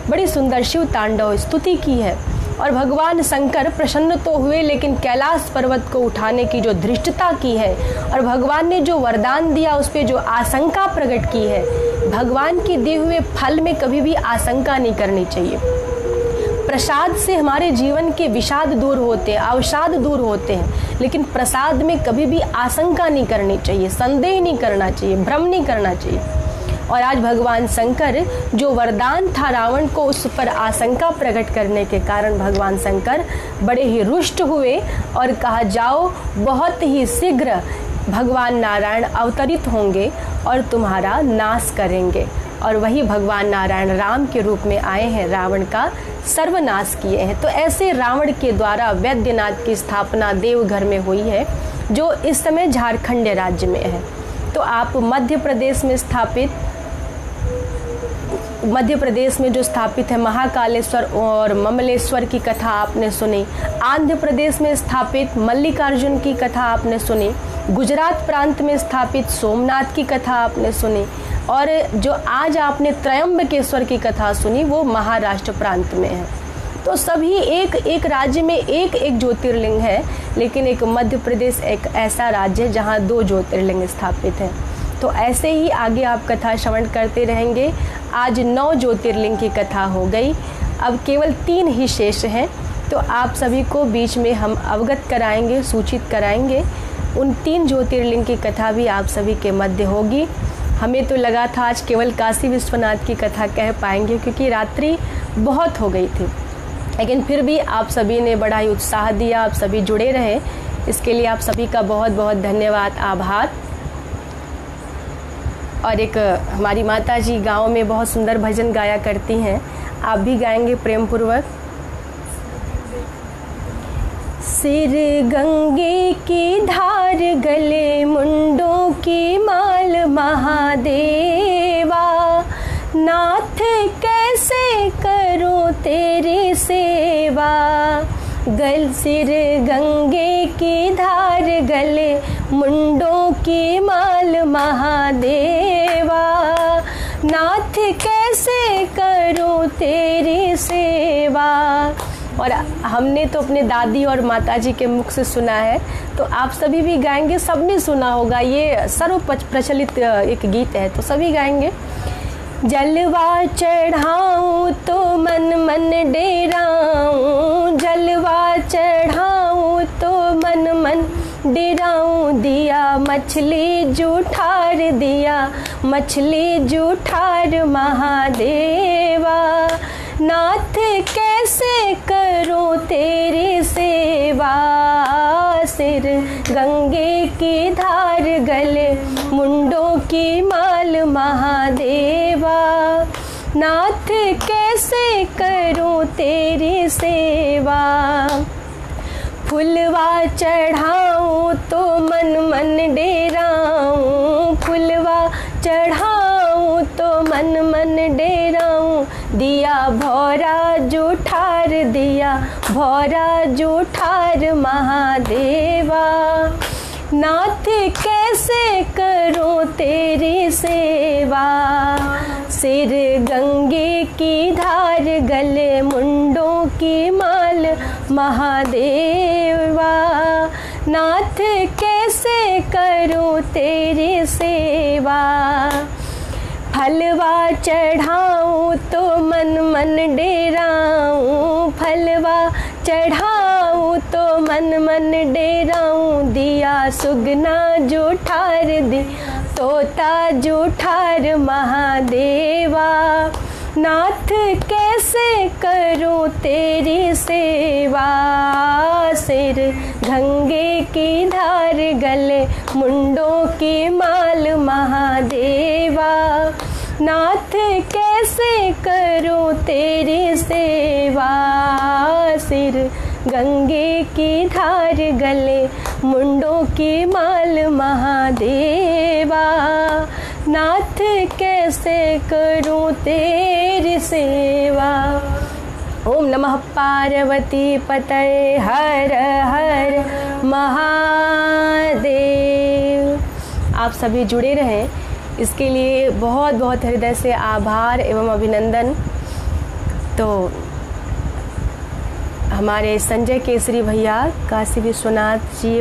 बड़ी सुंदर शिव तांडव स्तुति की है। और भगवान शंकर प्रसन्न तो हुए, लेकिन कैलाश पर्वत को उठाने की जो धृष्टता की है और भगवान ने जो वरदान दिया उस पर जो आशंका प्रकट की है, भगवान के दिए हुए फल में कभी भी आशंका नहीं करनी चाहिए। प्रसाद से हमारे जीवन के विषाद दूर होते हैं, अवसाद दूर होते हैं, लेकिन प्रसाद में कभी भी आशंका नहीं करनी चाहिए, संदेह नहीं करना चाहिए, भ्रम नहीं करना चाहिए। और आज भगवान शंकर जो वरदान था रावण को, उस पर आशंका प्रकट करने के कारण भगवान शंकर बड़े ही रुष्ट हुए और कहा, जाओ बहुत ही शीघ्र भगवान नारायण अवतरित होंगे और तुम्हारा नाश करेंगे। और वही भगवान नारायण राम के रूप में आए हैं, रावण का सर्वनाश किए हैं। तो ऐसे रावण के द्वारा वैद्यनाथ की स्थापना देवघर में हुई है, जो इस समय झारखंड राज्य में है। तो आप मध्य प्रदेश में जो स्थापित है महाकालेश्वर और ममलेश्वर की कथा आपने सुनी, आंध्र प्रदेश में स्थापित मल्लिकार्जुन की कथा आपने सुनी, गुजरात प्रांत में स्थापित सोमनाथ की कथा आपने सुनी, और जो आज आपने त्रयंबकेश्वर की कथा सुनी वो महाराष्ट्र प्रांत में है। तो सभी एक राज्य में एक ज्योतिर्लिंग है, लेकिन एक मध्य प्रदेश एक ऐसा राज्य है जहाँ 2 ज्योतिर्लिंग स्थापित हैं। तो ऐसे ही आगे आप कथा श्रवण करते रहेंगे। आज 9 ज्योतिर्लिंग की कथा हो गई, अब केवल 3 ही शेष हैं। तो आप सभी को बीच में हम अवगत कराएंगे, सूचित कराएंगे। उन 3 ज्योतिर्लिंग की कथा भी आप सभी के मध्य होगी। हमें तो लगा था आज केवल काशी विश्वनाथ की कथा कह पाएंगे, क्योंकि रात्रि बहुत हो गई थी, लेकिन फिर भी आप सभी ने बड़ा ही उत्साह दिया, आप सभी जुड़े रहे, इसके लिए आप सभी का बहुत बहुत धन्यवाद, आभार। और एक हमारी माता जी गाँव में बहुत सुंदर भजन गाया करती हैं, आप भी गाएंगे प्रेम पूर्वक। सिर गंगे की धार गले मुंडों की माल महादेवा, नाथ कैसे करूं तेरी सेवा, गल सिर गंगे की धार गले मुंडों की माल महादेवा, नाथ कैसे करूं तेरी सेवा। और हमने तो अपने दादी और माताजी के मुख से सुना है, तो आप सभी भी गाएंगे, सबने सुना होगा, ये सर्व प्रचलित एक गीत है, तो सभी गाएंगे। जलवा चढ़ाऊं तो मन मन डेराऊं, जलवा चढ़ाऊं तो मन मन डेराऊं, दिया मछली जूठार, दिया मछली जूठार महादेवा, नाथ कैसे करूं तेरी सेवा। सिर गंगे की धार गले मुंडों की माल महादेवा, नाथ कैसे करूं तेरी सेवा। फुलवा चढ़ाऊं तो मन मन डेराऊं, फुलवा चढ़ाऊं तो मन मन डेराऊं, दिया भौरा जूठार, दिया भौरा जूठार महादेवा, नाथ कैसे करूं तेरी सेवा। सिर गंगे की धार गले मुंडों की माल महादेवा, नाथ कैसे करूं तेरी सेवा। फलवा चढ़ाऊं तो मन मन डेराऊं, फलवा चढ़ाऊं तो मन मन डेराऊं, दिया सुगना जूठार, दिया तोता जूठार महादेवा, नाथ कैसे करूं तेरी सेवा। सिर गंगे की धार गले मुंडों की माल महादेवा, नाथ कैसे करूं तेरी सेवा। सिर गंगे की धार गले मुंडों की माल महादेवा, नाथ कैसे करूं तेरी सेवा। ओम नमः पार्वती पतये हर हर महादेव। आप सभी जुड़े रहें, इसके लिए बहुत बहुत हृदय से आभार एवं अभिनंदन। तो हमारे संजय केसरी भैया, काशी विश्वनाथ जी